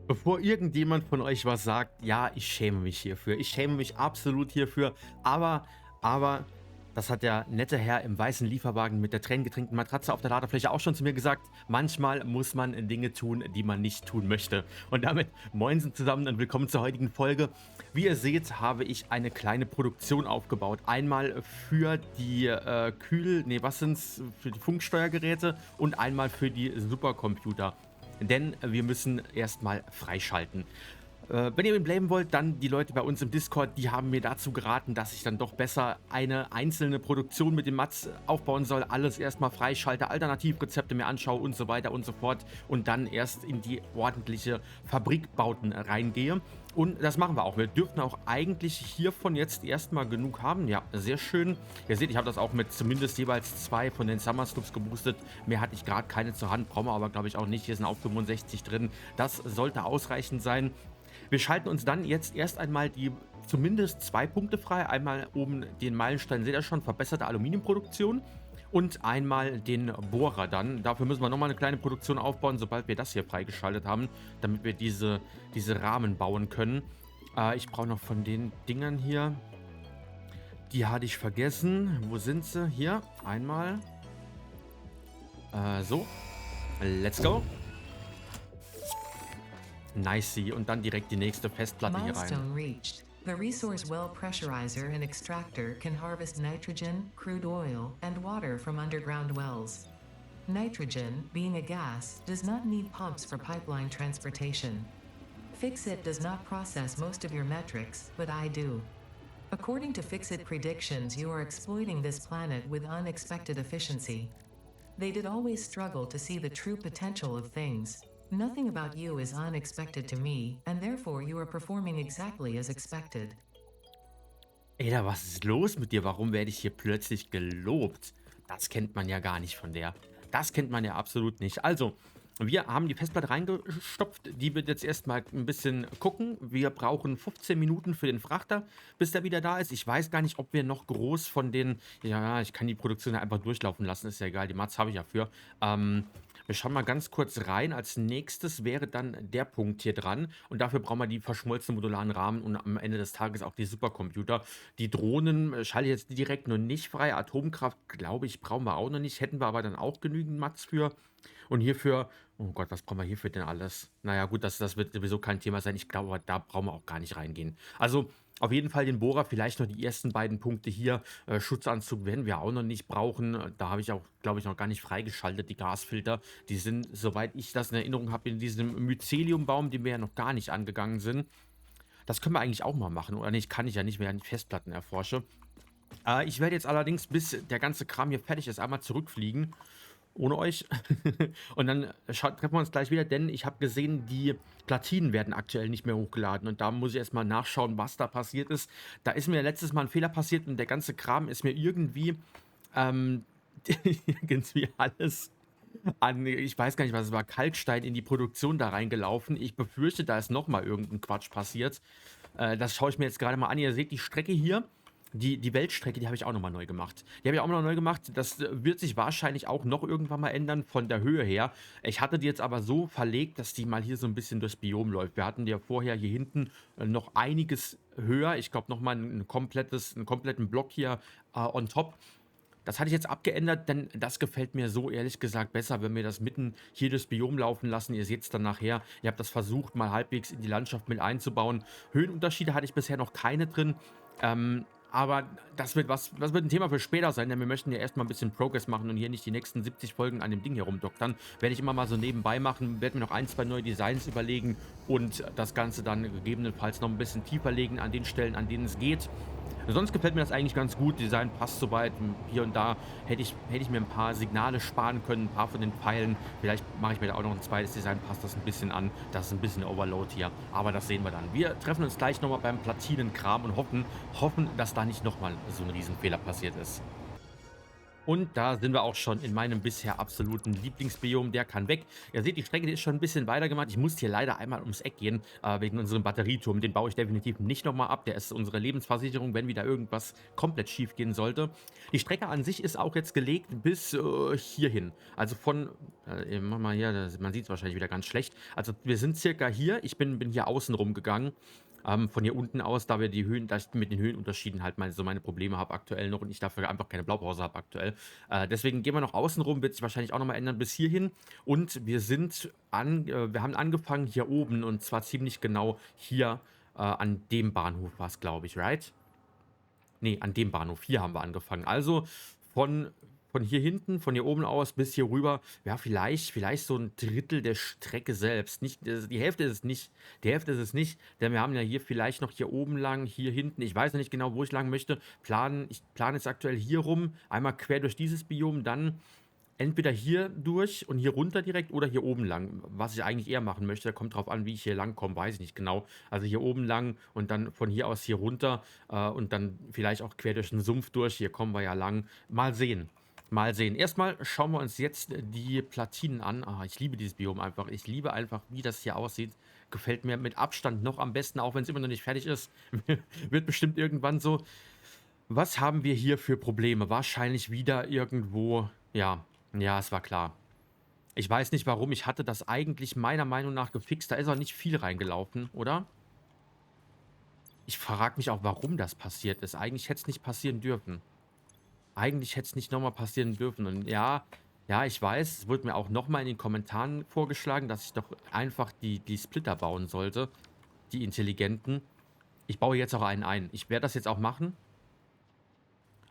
Bevor irgendjemand von euch was sagt, ja, ich schäme mich hierfür. Ich schäme mich absolut hierfür. Aber, das hat der nette Herr im weißen Lieferwagen mit der tränengetränkten Matratze auf der Ladefläche auch schon zu mir gesagt. Manchmal muss man Dinge tun, die man nicht tun möchte. Und damit moinsen zusammen und willkommen zur heutigen Folge. Wie ihr seht, habe ich eine kleine Produktion aufgebaut. Einmal für die was sind's? Für die Funksteuergeräte und einmal für die Supercomputer. Denn wir müssen erstmal freischalten. Wenn ihr ihn blamen wollt, dann die Leute bei uns im Discord, die haben mir dazu geraten, dass ich dann doch besser eine einzelne Produktion mit dem Mats aufbauen soll. Alles erstmal freischalte, Alternativrezepte mir anschaue und so weiter und so fort. Und dann erst in die ordentliche Fabrikbauten reingehe. Und das machen wir auch. Wir dürften auch eigentlich hiervon jetzt erstmal genug haben. Ja, sehr schön. Ihr seht, ich habe das auch mit zumindest jeweils 2 von den Summer Sloops geboostet. Mehr hatte ich gerade keine zur Hand, brauchen wir aber glaube ich auch nicht. Hier sind auch 65 drin. Das sollte ausreichend sein. Wir schalten uns dann jetzt erst einmal die zumindest 2 Punkte frei. Einmal oben den Meilenstein, seht ihr schon, verbesserte Aluminiumproduktion. Und einmal den Bohrer dann. Dafür müssen wir nochmal eine kleine Produktion aufbauen, sobald wir das hier freigeschaltet haben, damit wir diese Rahmen bauen können. Ich brauche noch von den Dingern hier. Die hatte ich vergessen. Wo sind sie? Hier, einmal. So. Let's go. Nicey. Und dann direkt die nächste Festplatte hier rein. Milestone reached. The resource well pressurizer and extractor can harvest nitrogen, crude oil, and water from underground wells. Nitrogen, being a gas, does not need pumps for pipeline transportation. Fixit does not process most of your metrics, but I do. According to Fixit predictions, you are exploiting this planet with unexpected efficiency. They did always struggle to see the true potential of things. Nothing about you is unexpected to me, and therefore you are performing exactly as expected. Ey, da, was ist los mit dir? Warum werde ich hier plötzlich gelobt? Das kennt man ja gar nicht von der. Das kennt man ja absolut nicht. Also, wir haben die Festplatte reingestopft. Die wird jetzt erstmal ein bisschen gucken. Wir brauchen 15 Minuten für den Frachter, bis der wieder da ist. Ich weiß gar nicht, ob wir noch groß von den... Ja, ich kann die Produktion ja einfach durchlaufen lassen. Ist ja egal, die Mats habe ich ja für. Wir schauen mal ganz kurz rein. Als nächstes wäre dann der Punkt hier dran. Und dafür brauchen wir die verschmolzenen modularen Rahmen und am Ende des Tages auch die Supercomputer. Die Drohnen schalte ich jetzt direkt nur nicht frei. Atomkraft, glaube ich, brauchen wir auch noch nicht. Hätten wir aber dann auch genügend Mats für. Und hierfür, oh Gott, was brauchen wir hierfür denn alles? Naja, gut, das wird sowieso kein Thema sein. Ich glaube, da brauchen wir auch gar nicht reingehen. Also, auf jeden Fall den Bohrer, vielleicht noch die ersten beiden Punkte hier. Schutzanzug werden wir auch noch nicht brauchen. Da habe ich auch, glaube ich, noch gar nicht freigeschaltet, die Gasfilter. Die sind, soweit ich das in Erinnerung habe, in diesem Myceliumbaum, den wir ja noch gar nicht angegangen sind. Das können wir eigentlich auch mal machen. Oder nicht, kann ich ja nicht, während ich Festplatten erforsche. Ich werde jetzt allerdings, bis der ganze Kram hier fertig ist, einmal zurückfliegen. Ohne euch. Und dann treffen wir uns gleich wieder, denn ich habe gesehen, die Platinen werden aktuell nicht mehr hochgeladen. Und da muss ich erstmal nachschauen, was da passiert ist. Da ist mir letztes Mal ein Fehler passiert und der ganze Kram ist mir irgendwie, irgendwie alles an, ich weiß gar nicht, was es war, Kalkstein in die Produktion da reingelaufen. Ich befürchte, da ist nochmal irgendein Quatsch passiert. Das schaue ich mir jetzt gerade mal an. Ihr seht die Strecke hier. Die Weltstrecke, die habe ich auch nochmal neu gemacht. Die habe ich auch noch neu gemacht. Das wird sich wahrscheinlich auch noch irgendwann mal ändern von der Höhe her. Ich hatte die jetzt aber so verlegt, dass die mal hier so ein bisschen durchs Biom läuft. Wir hatten ja vorher hier hinten noch einiges höher. Ich glaube nochmal einen kompletten Block hier on top. Das hatte ich jetzt abgeändert, denn das gefällt mir so ehrlich gesagt besser, wenn wir das mitten hier durchs Biom laufen lassen. Ihr seht es dann nachher. Ihr habt das versucht, mal halbwegs in die Landschaft mit einzubauen. Höhenunterschiede hatte ich bisher noch keine drin. Aber das wird ein Thema für später sein, denn wir möchten ja erstmal ein bisschen Progress machen und hier nicht die nächsten 70 Folgen an dem Ding herumdoktern. Werde ich immer mal so nebenbei machen, werde mir noch ein, zwei neue Designs überlegen und das Ganze dann gegebenenfalls noch ein bisschen tiefer legen an den Stellen, an denen es geht. Sonst gefällt mir das eigentlich ganz gut. Design passt soweit. Hier und da hätte ich mir ein paar Signale sparen können, ein paar von den Pfeilen. Vielleicht mache ich mir da auch noch ein zweites Design, passt das ein bisschen an. Das ist ein bisschen Overload hier. Aber das sehen wir dann. Wir treffen uns gleich nochmal beim Platinenkram und hoffen, dass da nicht nochmal so ein Riesenfehler passiert ist. Und da sind wir auch schon in meinem bisher absoluten Lieblingsbiom. Der kann weg. Ihr seht, die Strecke die ist schon ein bisschen weiter gemacht. Ich muss hier leider einmal ums Eck gehen, wegen unserem Batterieturm. Den baue ich definitiv nicht nochmal ab. Der ist unsere Lebensversicherung, wenn wieder irgendwas komplett schief gehen sollte. Die Strecke an sich ist auch jetzt gelegt bis hierhin. Also von, mach mal hier, man sieht es wahrscheinlich wieder ganz schlecht. Also wir sind circa hier. Ich bin hier außen rum gegangen. Von hier unten aus, da wir die Höhen, da ich mit den Höhenunterschieden halt meine Probleme habe aktuell noch und ich dafür einfach keine Blaupause habe aktuell. Deswegen gehen wir noch außen rum, wird sich wahrscheinlich auch nochmal ändern bis hierhin. Und wir haben angefangen hier oben und zwar ziemlich genau hier an dem Bahnhof war es, glaube ich, right? Ne, an dem Bahnhof. Hier haben wir angefangen. Also von hier hinten, von hier oben aus bis hier rüber, ja, vielleicht so ein Drittel der Strecke selbst. Nicht, die Hälfte ist es nicht. Die Hälfte ist es nicht, denn wir haben ja hier vielleicht noch hier oben lang, hier hinten. Ich weiß noch nicht genau, wo ich lang möchte. Ich plane jetzt aktuell hier rum, einmal quer durch dieses Biom, dann entweder hier durch und hier runter direkt oder hier oben lang. Was ich eigentlich eher machen möchte, kommt drauf an, wie ich hier lang komme, weiß ich nicht genau. Also hier oben lang und dann von hier aus hier runter und dann vielleicht auch quer durch den Sumpf durch. Hier kommen wir ja lang. Mal sehen. Mal sehen. Erstmal schauen wir uns jetzt die Platinen an. Ah, ich liebe dieses Biom einfach. Ich liebe einfach, wie das hier aussieht. Gefällt mir mit Abstand noch am besten, auch wenn es immer noch nicht fertig ist. Wird bestimmt irgendwann so. Was haben wir hier für Probleme? Wahrscheinlich wieder irgendwo, ja, ja, es war klar. Ich weiß nicht warum, ich hatte das eigentlich meiner Meinung nach gefixt. Da ist auch nicht viel reingelaufen, oder? Ich frage mich auch, warum das passiert ist. Eigentlich hätte es nicht passieren dürfen. Eigentlich hätte es nicht nochmal passieren dürfen. Und ja, ja, ich weiß, es wurde mir auch nochmal in den Kommentaren vorgeschlagen, dass ich doch einfach die Splitter bauen sollte. Die intelligenten. Ich baue jetzt auch einen ein. Ich werde das jetzt auch machen.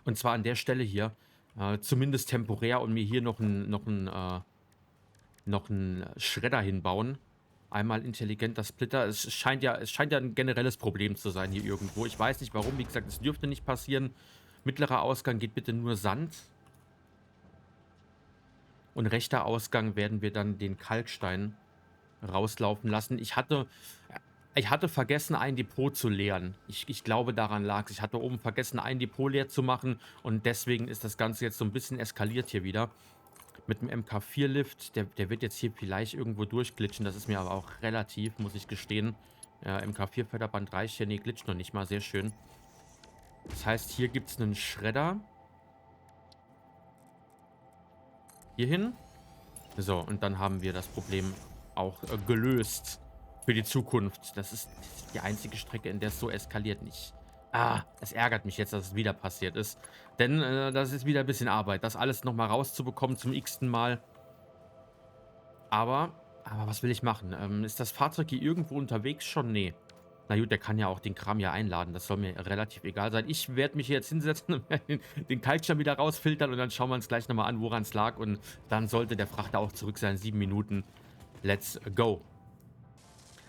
Und zwar an der Stelle hier. Zumindest temporär und mir hier noch einen Schredder hinbauen. Einmal intelligenter Splitter. Es scheint ja ein generelles Problem zu sein hier irgendwo. Ich weiß nicht warum. Wie gesagt, es dürfte nicht passieren. Mittlerer Ausgang geht bitte nur Sand. Und rechter Ausgang werden wir dann den Kalkstein rauslaufen lassen. Ich hatte vergessen, ein Depot zu leeren. Ich glaube, daran lag es. Ich hatte oben vergessen, ein Depot leer zu machen. Und deswegen ist das Ganze jetzt so ein bisschen eskaliert hier wieder. Mit dem MK4-Lift, der wird jetzt hier vielleicht irgendwo durchglitschen. Das ist mir aber auch relativ, muss ich gestehen. MK4-Förderband reicht hier. Nee, glitscht noch nicht mal. Sehr schön. Das heißt, hier gibt es einen Schredder. Hierhin. So, und dann haben wir das Problem auch gelöst für die Zukunft. Das ist die einzige Strecke, in der es so eskaliert nicht. Ah, es ärgert mich jetzt, dass es wieder passiert ist. Denn das ist wieder ein bisschen Arbeit, das alles nochmal rauszubekommen zum x-ten Mal. Aber was will ich machen? Ist das Fahrzeug hier irgendwo unterwegs schon? Nee. Na gut, der kann ja auch den Kram ja einladen. Das soll mir relativ egal sein. Ich werde mich hier jetzt hinsetzen und den Kalkstein wieder rausfiltern und dann schauen wir uns gleich nochmal an, woran es lag. Und dann sollte der Frachter auch zurück sein. 7 Minuten. Let's go.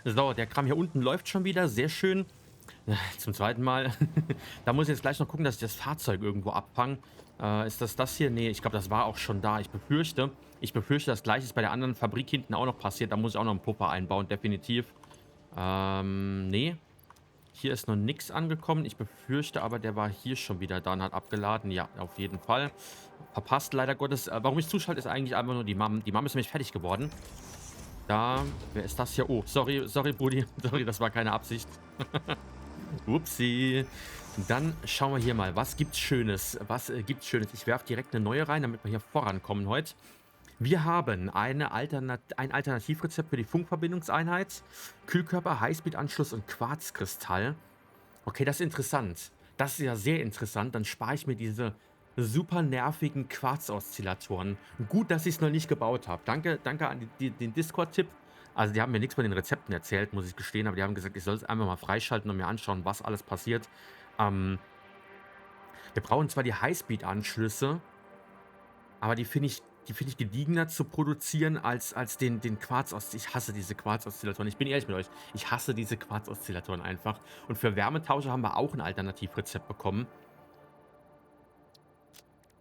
So, der Kram hier unten läuft schon wieder. Sehr schön. Zum zweiten Mal. Da muss ich jetzt gleich noch gucken, dass ich das Fahrzeug irgendwo abfange. Ist das hier? Nee, ich glaube, das war auch schon da. Ich befürchte, das gleiche ist bei der anderen Fabrik hinten auch noch passiert. Da muss ich auch noch einen Puffer einbauen, definitiv. Nee. Hier ist noch nichts angekommen. Ich befürchte aber, der war hier schon wieder da und hat abgeladen. Ja, auf jeden Fall. Verpasst, leider Gottes. Warum ich zuschalte, ist eigentlich einfach nur die Mom. Die Mom ist nämlich fertig geworden. Wer ist das hier? Oh, sorry, Brudi. Sorry, das war keine Absicht. Upsi. Dann schauen wir hier mal. Was gibt's Schönes? Ich werfe direkt eine neue rein, damit wir hier vorankommen heute. Wir haben ein Alternativrezept für die Funkverbindungseinheit. Kühlkörper, Highspeed-Anschluss und Quarzkristall. Okay, das ist interessant. Das ist ja sehr interessant. Dann spare ich mir diese super nervigen Quarzoszillatoren. Gut, dass ich es noch nicht gebaut habe. Danke an den Discord-Tipp. Also die haben mir nichts von den Rezepten erzählt, muss ich gestehen. Aber die haben gesagt, ich soll es einfach mal freischalten und mir anschauen, was alles passiert. Wir brauchen zwar die Highspeed-Anschlüsse, aber die finde ich gediegener zu produzieren als den Quarzoszillatoren. Ich hasse diese Quarzoszillatoren. Ich bin ehrlich mit euch. Ich hasse diese Quarzoszillatoren einfach. Und für Wärmetauscher haben wir auch ein Alternativrezept bekommen.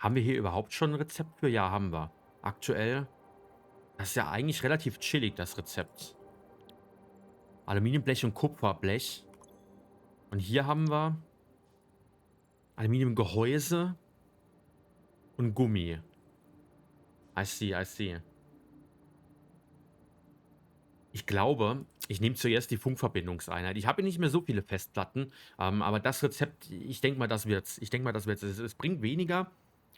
Haben wir hier überhaupt schon ein Rezept für? Ja, haben wir. Aktuell. Das ist ja eigentlich relativ chillig, das Rezept. Aluminiumblech und Kupferblech. Und hier haben wir Aluminiumgehäuse. Und Gummi. I see, I see. Ich glaube, ich nehme zuerst die Funkverbindungseinheit. Ich habe nicht mehr so viele Festplatten, aber das Rezept, ich denke mal, das wird's. Ich denke mal, das wird's. Es bringt weniger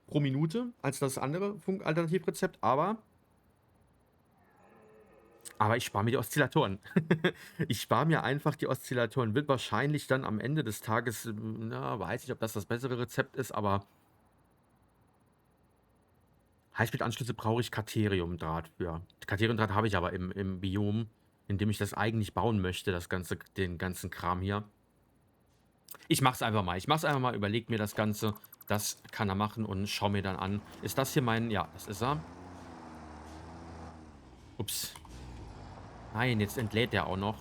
pro Minute als das andere Funk-Alternativrezept, aber ich spare mir die Oszillatoren. Ich spare mir einfach die Oszillatoren. Wird wahrscheinlich dann am Ende des Tages, na, weiß nicht, ob das das bessere Rezept ist, aber Highspeed-Anschlüsse brauche ich Kateriumdraht für. Kateriumdraht habe ich aber im Biom, in dem ich das eigentlich bauen möchte, den ganzen Kram hier. Ich mache es einfach mal. Ich mache es einfach mal, überlege mir das Ganze. Das kann er machen und schau mir dann an. Ist das hier mein... Ja, das ist er. Ups. Nein, jetzt entlädt der auch noch.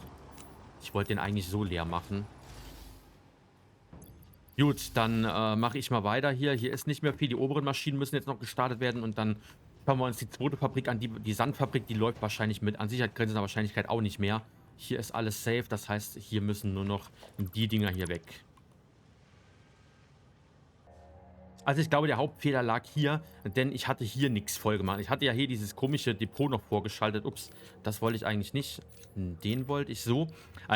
Ich wollte den eigentlich so leer machen. Gut, dann mache ich mal weiter hier. Hier ist nicht mehr viel. Die oberen Maschinen müssen jetzt noch gestartet werden und dann schauen wir uns die zweite Fabrik an. Die Sandfabrik, die läuft wahrscheinlich mit an Sicherheitsgrenzen der Wahrscheinlichkeit auch nicht mehr. Hier ist alles safe. Das heißt, hier müssen nur noch die Dinger hier weg. Also ich glaube, der Hauptfehler lag hier, denn ich hatte hier nichts voll gemacht. Ich hatte ja hier dieses komische Depot noch vorgeschaltet. Ups, das wollte ich eigentlich nicht. Den wollte ich so.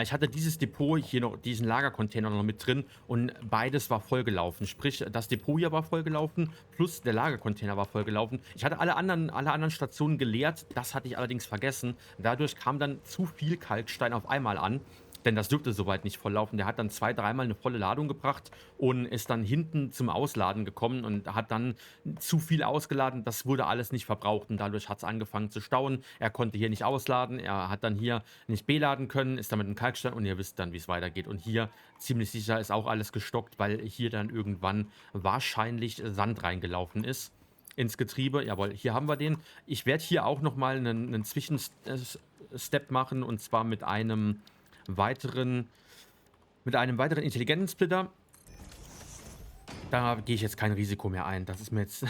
Ich hatte dieses Depot hier noch, diesen Lagercontainer noch mit drin und beides war vollgelaufen. Sprich, das Depot hier war vollgelaufen, plus der Lagercontainer war vollgelaufen. Ich hatte alle anderen Stationen geleert, das hatte ich allerdings vergessen. Dadurch kam dann zu viel Kalkstein auf einmal an. Denn das dürfte soweit nicht volllaufen. Der hat dann 2, dreimal eine volle Ladung gebracht und ist dann hinten zum Ausladen gekommen und hat dann zu viel ausgeladen. Das wurde alles nicht verbraucht und dadurch hat es angefangen zu stauen. Er konnte hier nicht ausladen. Er hat dann hier nicht beladen können, ist dann mit dem Kalkstein und ihr wisst dann, wie es weitergeht. Und hier ziemlich sicher ist auch alles gestockt, weil hier dann irgendwann wahrscheinlich Sand reingelaufen ist ins Getriebe. Jawohl, hier haben wir den. Ich werde hier auch nochmal einen Zwischenstep machen und zwar weiteren, mit einem weiteren intelligenten Splitter. Da gehe ich jetzt kein Risiko mehr ein. Das ist mir jetzt,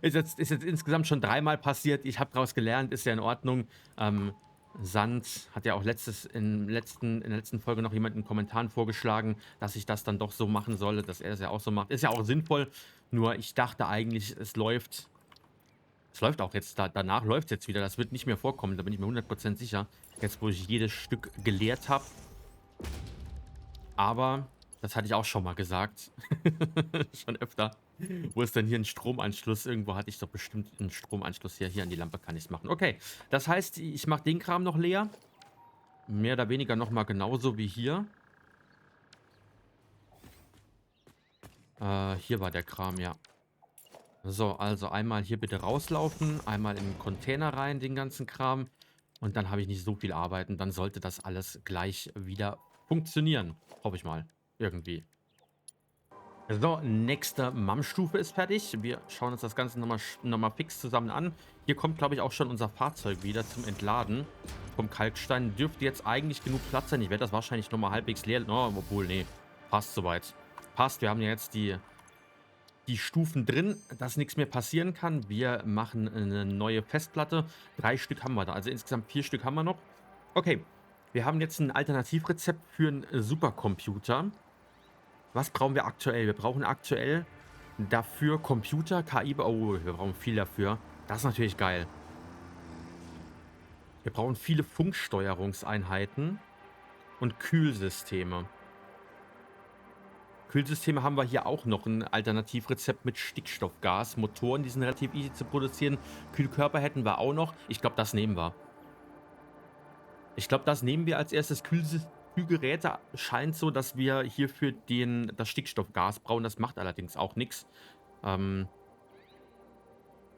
ist jetzt insgesamt schon 3-mal passiert. Ich habe daraus gelernt, ist ja in Ordnung. Sand hat ja auch in der letzten Folge noch jemand in den Kommentaren vorgeschlagen, dass ich das dann doch so machen solle, dass er es ja auch so macht. Ist ja auch sinnvoll. Nur ich dachte eigentlich, es läuft. Es läuft auch jetzt, danach läuft es jetzt wieder. Das wird nicht mehr vorkommen, da bin ich mir 100% sicher. Jetzt, wo ich jedes Stück geleert habe. Aber, das hatte ich auch schon mal gesagt. Schon öfter. Wo ist denn hier ein Stromanschluss? Irgendwo hatte ich doch bestimmt einen Stromanschluss hier. Hier an die Lampe kann ich es machen. Okay, das heißt, ich mache den Kram noch leer. Mehr oder weniger nochmal genauso wie hier. Hier war der Kram, ja. So, also einmal hier bitte rauslaufen, einmal in den Container rein, den ganzen Kram. Und dann habe ich nicht so viel Arbeit und dann sollte das alles gleich wieder funktionieren. Hoffe ich mal. Irgendwie. So, nächste MAM-Stufe ist fertig. Wir schauen uns das Ganze nochmal fix zusammen an. Hier kommt, glaube ich, auch schon unser Fahrzeug wieder zum Entladen. Vom Kalkstein dürfte jetzt eigentlich genug Platz sein. Ich werde das wahrscheinlich nochmal halbwegs leer... Oh, obwohl, nee. Passt soweit. Passt, wir haben ja jetzt die Stufen drin, dass nichts mehr passieren kann. Wir machen eine neue Festplatte. 3 Stück haben wir da. Also insgesamt 4 Stück haben wir noch. Okay, wir haben jetzt ein Alternativrezept für einen Supercomputer. Was brauchen wir aktuell? Wir brauchen aktuell dafür Computer, KI. Oh, wir brauchen viel dafür. Das ist natürlich geil. Wir brauchen viele Funksteuerungseinheiten und Kühlsysteme. Kühlsysteme haben wir hier auch noch ein Alternativrezept mit Stickstoffgas. Motoren, die sind relativ easy zu produzieren. Kühlkörper hätten wir auch noch. Ich glaube, das nehmen wir. Ich glaube, das nehmen wir als erstes. Kühlgeräte scheint so, dass wir hierfür das Stickstoffgas brauchen. Das macht allerdings auch nichts.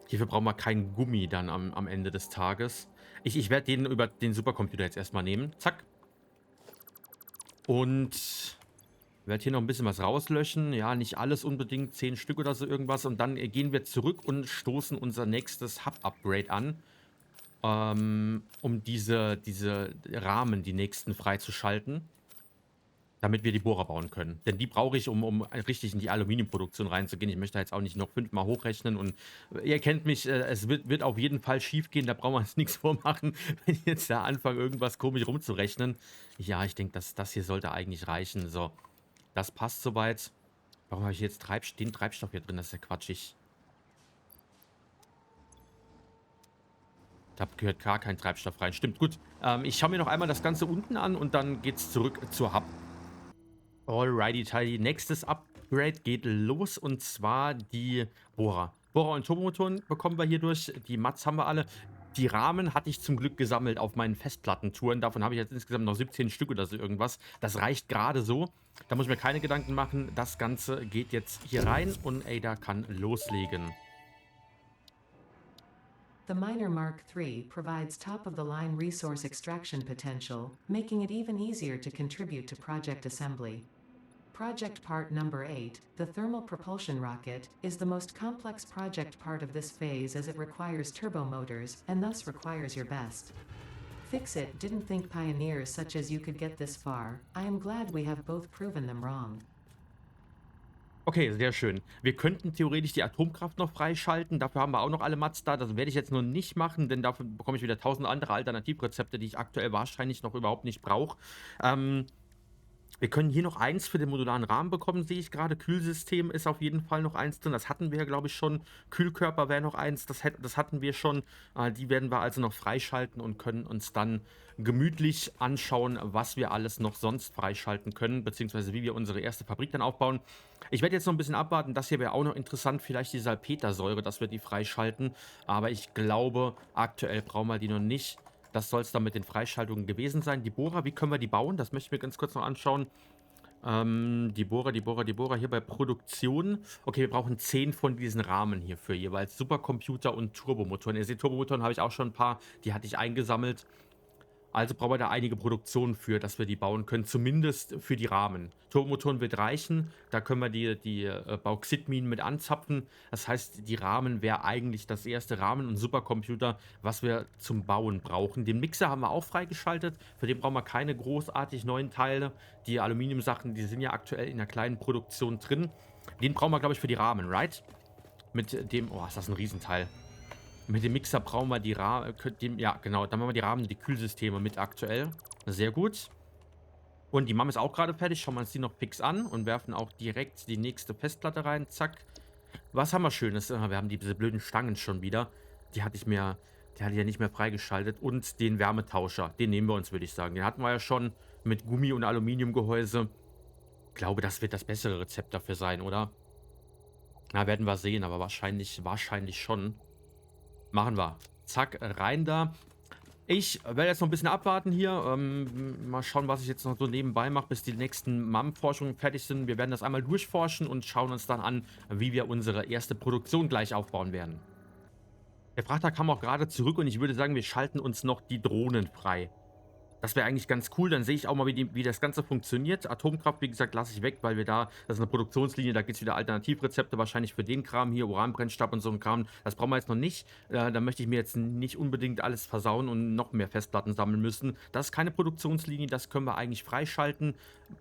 Hierfür brauchen wir keinen Gummi dann am Ende des Tages. Ich werde den über den Supercomputer jetzt erstmal nehmen. Zack. Und werde hier noch ein bisschen was rauslöschen. Ja, nicht alles unbedingt. 10 Stück oder so irgendwas. Und dann gehen wir zurück und stoßen unser nächstes Hub-Upgrade an. Um diese Rahmen, die nächsten freizuschalten. Damit wir die Bohrer bauen können. Denn die brauche ich, um richtig in die Aluminiumproduktion reinzugehen. Ich möchte jetzt auch nicht noch 5-mal hochrechnen. Und ihr kennt mich, es wird auf jeden Fall schief gehen. Da brauchen wir uns nichts vormachen, wenn ich jetzt da anfange, irgendwas komisch rumzurechnen. Ja, ich denke, das hier sollte eigentlich reichen. So, das passt soweit. Warum habe ich jetzt den Treibstoff hier drin? Das ist ja quatschig. Da gehört gar kein Treibstoff rein. Stimmt, gut. Ich schaue mir noch einmal das Ganze unten an und dann geht's zurück zur Hub. Alrighty, tidy. Nächstes Upgrade geht los und zwar die Bohrer. Bohrer und Turbomotoren bekommen wir hier durch. Die Mats haben wir alle. Die Rahmen hatte ich zum Glück gesammelt auf meinen Festplattentouren. Davon habe ich jetzt insgesamt noch 17 Stück oder so irgendwas. Das reicht gerade so. Da muss ich mir keine Gedanken machen. Das Ganze geht jetzt hier rein und Ada kann loslegen. The Miner Mark III provides top-of-the-line resource extraction potential, making it even easier to contribute to project assembly. Project part number 8, the thermal propulsion rocket, is the most complex project part of this phase as it requires turbo motors and thus requires your best. Fixit didn't think pioneers such as you could get this far. I am glad we have both proven them wrong. Okay, sehr schön. Wir könnten theoretisch die Atomkraft noch freischalten. Dafür haben wir auch noch alle Mats da. Das werde ich jetzt nur nicht machen, denn dafür bekomme ich wieder 1000 andere Alternativrezepte, die ich aktuell wahrscheinlich noch überhaupt nicht brauche. Wir können hier noch eins für den modularen Rahmen bekommen, sehe ich gerade. Kühlsystem ist auf jeden Fall noch eins drin. Das hatten wir ja, glaube ich, schon. Kühlkörper wäre noch eins. Das hatten wir schon. Die werden wir also noch freischalten und können uns dann gemütlich anschauen, was wir alles noch sonst freischalten können, beziehungsweise wie wir unsere erste Fabrik dann aufbauen. Ich werde jetzt noch ein bisschen abwarten. Das hier wäre auch noch interessant. Vielleicht die Salpetersäure, dass wir die freischalten. Aber ich glaube, aktuell brauchen wir die noch nicht. Das soll es dann mit den Freischaltungen gewesen sein. Die Bohrer, wie können wir die bauen? Das möchte ich mir ganz kurz noch anschauen. Die Bohrer hier bei Produktion. Okay, wir brauchen 10 von diesen Rahmen hier für jeweils Supercomputer und Turbomotoren. Ihr seht, Turbomotoren habe ich auch schon ein paar. Die hatte ich eingesammelt. Also brauchen wir da einige Produktionen für, dass wir die bauen können. Zumindest für die Rahmen. Turbomotoren wird reichen. Da können wir die Bauxitminen mit anzapfen. Das heißt, die Rahmen wäre eigentlich das erste Rahmen- und Supercomputer, was wir zum Bauen brauchen. Den Mixer haben wir auch freigeschaltet. Für den brauchen wir keine großartig neuen Teile. Die Aluminiumsachen, die sind ja aktuell in einer kleinen Produktion drin. Den brauchen wir, glaube ich, für die Rahmen, right? Mit dem... Oh, ist das ein Riesenteil. Mit dem Mixer brauchen wir die Rahmen. Ja, genau. Dann machen wir die Rahmen, die Kühlsysteme mit aktuell. Sehr gut. Und die Mom ist auch gerade fertig. Schauen wir uns die noch fix an und werfen auch direkt die nächste Festplatte rein. Zack. Was haben wir Schönes? Wir haben diese blöden Stangen schon wieder. Die hatte ich ja nicht mehr freigeschaltet. Und den Wärmetauscher. Den nehmen wir uns, würde ich sagen. Den hatten wir ja schon mit Gummi- und Aluminiumgehäuse. Ich glaube, das wird das bessere Rezept dafür sein, oder? Na, werden wir sehen, aber wahrscheinlich schon. Machen wir. Zack, rein da. Ich werde jetzt noch ein bisschen abwarten hier. Mal schauen, was ich jetzt noch so nebenbei mache, bis die nächsten MAM-Forschungen fertig sind. Wir werden das einmal durchforschen und schauen uns dann an, wie wir unsere erste Produktion gleich aufbauen werden. Der Frachter kam auch gerade zurück und ich würde sagen, wir schalten uns noch die Drohnen frei. Das wäre eigentlich ganz cool. Dann sehe ich auch mal, wie das Ganze funktioniert. Atomkraft, wie gesagt, lasse ich weg, weil wir das ist eine Produktionslinie, da gibt es wieder Alternativrezepte, wahrscheinlich für den Kram hier, Uranbrennstab und so ein Kram. Das brauchen wir jetzt noch nicht. Da möchte ich mir jetzt nicht unbedingt alles versauen und noch mehr Festplatten sammeln müssen. Das ist keine Produktionslinie, das können wir eigentlich freischalten.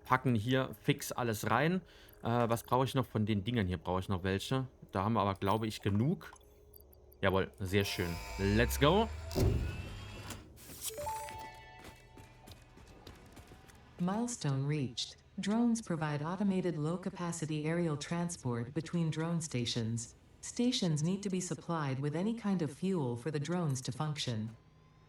Packen hier fix alles rein. Was brauche ich noch von den Dingern hier? Brauche ich noch welche? Da haben wir aber, glaube ich, genug. Jawohl, sehr schön. Let's go. Milestone reached. Drones provide automated low-capacity aerial transport between drone stations. Stations need to be supplied with any kind of fuel for the drones to function.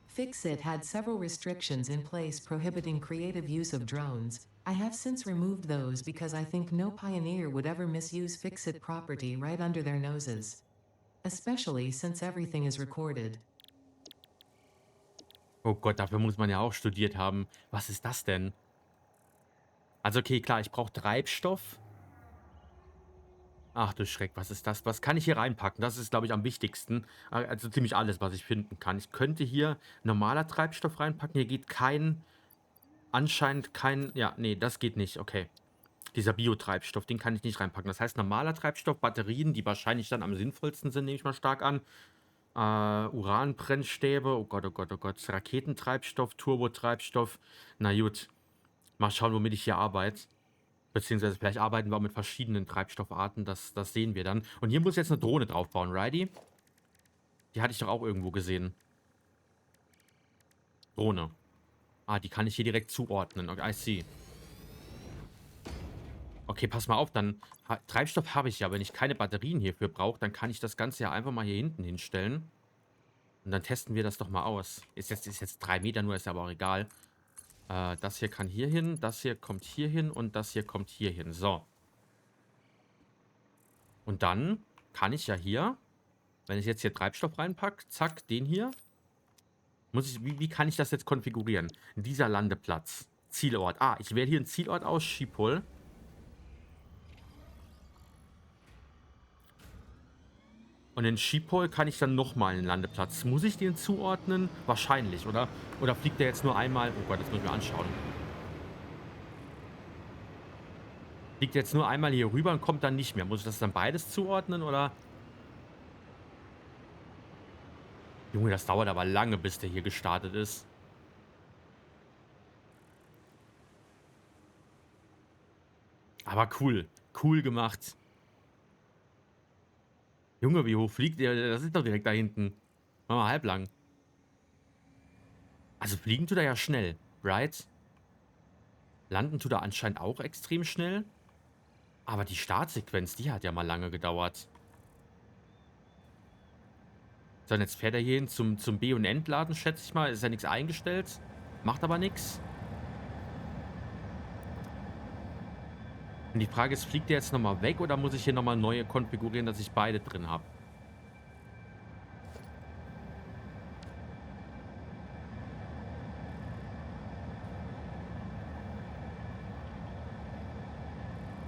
Fixit had several restrictions in place prohibiting creative use of drones. I have since removed those because I think no pioneer would ever misuse Fixit property right under their noses. Especially since everything is recorded. Oh Gott, dafür muss man ja auch studiert haben. Was ist das denn? Also okay, klar, ich brauche Treibstoff. Ach du Schreck, was ist das? Was kann ich hier reinpacken? Das ist, glaube ich, am wichtigsten. Also ziemlich alles, was ich finden kann. Ich könnte hier normaler Treibstoff reinpacken. Hier geht anscheinend kein, ja, nee, das geht nicht, okay. Dieser Biotreibstoff, den kann ich nicht reinpacken. Das heißt, normaler Treibstoff, Batterien, die wahrscheinlich dann am sinnvollsten sind, nehme ich mal stark an. Uranbrennstäbe, oh Gott, oh Gott, oh Gott. Raketentreibstoff, Turbotreibstoff. Na gut. Mal schauen, womit ich hier arbeite. Beziehungsweise vielleicht arbeiten wir auch mit verschiedenen Treibstoffarten. Das sehen wir dann. Und hier muss ich jetzt eine Drohne draufbauen, righty? Die hatte ich doch auch irgendwo gesehen. Drohne. Ah, die kann ich hier direkt zuordnen. Okay, I see. Okay, pass mal auf, dann... Treibstoff habe ich ja. Wenn ich keine Batterien hierfür brauche, dann kann ich das Ganze ja einfach mal hier hinten hinstellen. Und dann testen wir das doch mal aus. Ist jetzt 3 Meter nur, ist ja aber auch egal. Das hier kann hier hin, das hier kommt hier hin und das hier kommt hier hin. So. Und dann kann ich ja hier, wenn ich jetzt hier Treibstoff reinpacke, zack, den hier. Wie kann ich das jetzt konfigurieren? Dieser Landeplatz. Zielort. Ah, ich wähle hier einen Zielort aus, Schiphol. Und in Schiphol kann ich dann nochmal einen Landeplatz. Muss ich den zuordnen? Wahrscheinlich, oder? Oder fliegt der jetzt nur einmal? Oh Gott, das muss ich mir anschauen. Fliegt jetzt nur einmal hier rüber und kommt dann nicht mehr. Muss ich das dann beides zuordnen, oder? Junge, das dauert aber lange, bis der hier gestartet ist. Aber cool. Cool gemacht. Junge, wie hoch fliegt der? Das ist doch direkt da hinten. Machen wir halblang. Also fliegen tut er ja schnell, right? Landen tut er anscheinend auch extrem schnell. Aber die Startsequenz, die hat ja mal lange gedauert. So, und jetzt fährt er hier hin zum B- und Entladen, schätze ich mal. Ist ja nichts eingestellt. Macht aber nichts. Und die Frage ist, fliegt der jetzt nochmal weg oder muss ich hier nochmal neue konfigurieren, dass ich beide drin habe?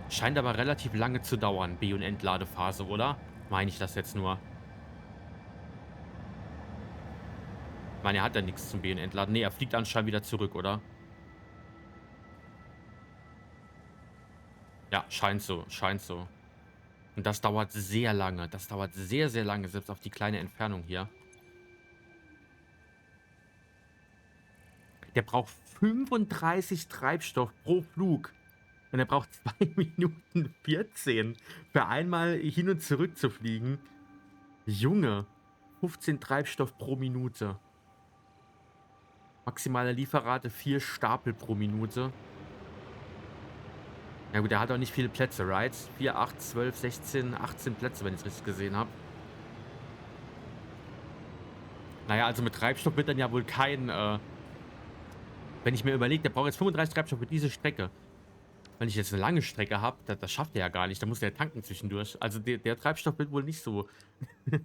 Scheint aber relativ lange zu dauern, B- und Entladephase, oder? Meine ich das jetzt nur? Ich meine, er hat ja nichts zum B- und Entladen. Ne, er fliegt anscheinend wieder zurück, oder? Ja, scheint so, scheint so. Und das dauert sehr lange. Das dauert sehr, sehr lange, selbst auf die kleine Entfernung hier. Der braucht 35 Treibstoff pro Flug. Und er braucht 2 Minuten 14 für einmal hin und zurück zu fliegen. Junge, 15 Treibstoff pro Minute. Maximale Lieferrate 4 Stapel pro Minute. Ja gut, er hat auch nicht viele Plätze, right? 4, 8, 12, 16, 18 Plätze, wenn ich es richtig gesehen habe. Naja, also mit Treibstoff wird dann ja wohl kein... wenn ich mir überlege, der braucht jetzt 35 Treibstoff für diese Strecke. Wenn ich jetzt eine lange Strecke habe, das schafft er ja gar nicht. Da muss der tanken zwischendurch. Also der Treibstoff wird wohl nicht so...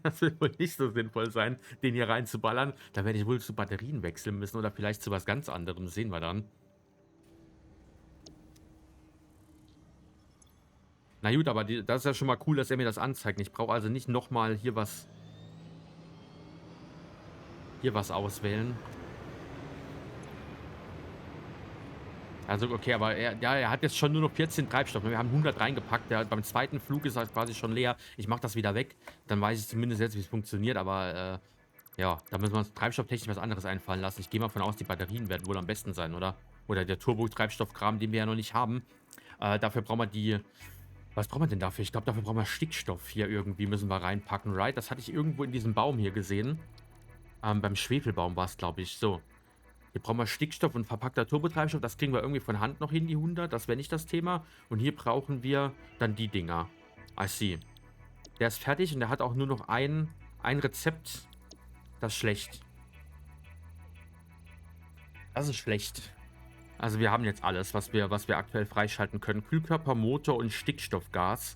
das wird wohl nicht so sinnvoll sein, den hier reinzuballern. Da werde ich wohl zu Batterien wechseln müssen oder vielleicht zu was ganz anderem. Sehen wir dann. Na gut, aber das ist ja schon mal cool, dass er mir das anzeigt. Ich brauche also nicht nochmal hier was auswählen. Also, okay, aber er hat jetzt schon nur noch 14 Treibstoff. Wir haben 100 reingepackt. Beim zweiten Flug ist er quasi schon leer. Ich mache das wieder weg. Dann weiß ich zumindest jetzt, wie es funktioniert. Aber, ja, da müssen wir uns treibstofftechnisch was anderes einfallen lassen. Ich gehe mal von aus, die Batterien werden wohl am besten sein, oder? Oder der Turbo-Treibstoffkram, den wir ja noch nicht haben. Dafür brauchen wir die... Was brauchen wir denn dafür? Ich glaube, dafür brauchen wir Stickstoff hier irgendwie. Müssen wir reinpacken, right? Das hatte ich irgendwo in diesem Baum hier gesehen. Beim Schwefelbaum war es, glaube ich. So. Hier brauchen wir Stickstoff und verpackter Turbotreibstoff. Das kriegen wir irgendwie von Hand noch hin, die 100. Das wäre nicht das Thema. Und hier brauchen wir dann die Dinger. I see. Der ist fertig und der hat auch nur noch ein Rezept. Das ist schlecht. Das ist schlecht. Also wir haben jetzt alles, was wir aktuell freischalten können. Kühlkörper, Motor und Stickstoffgas.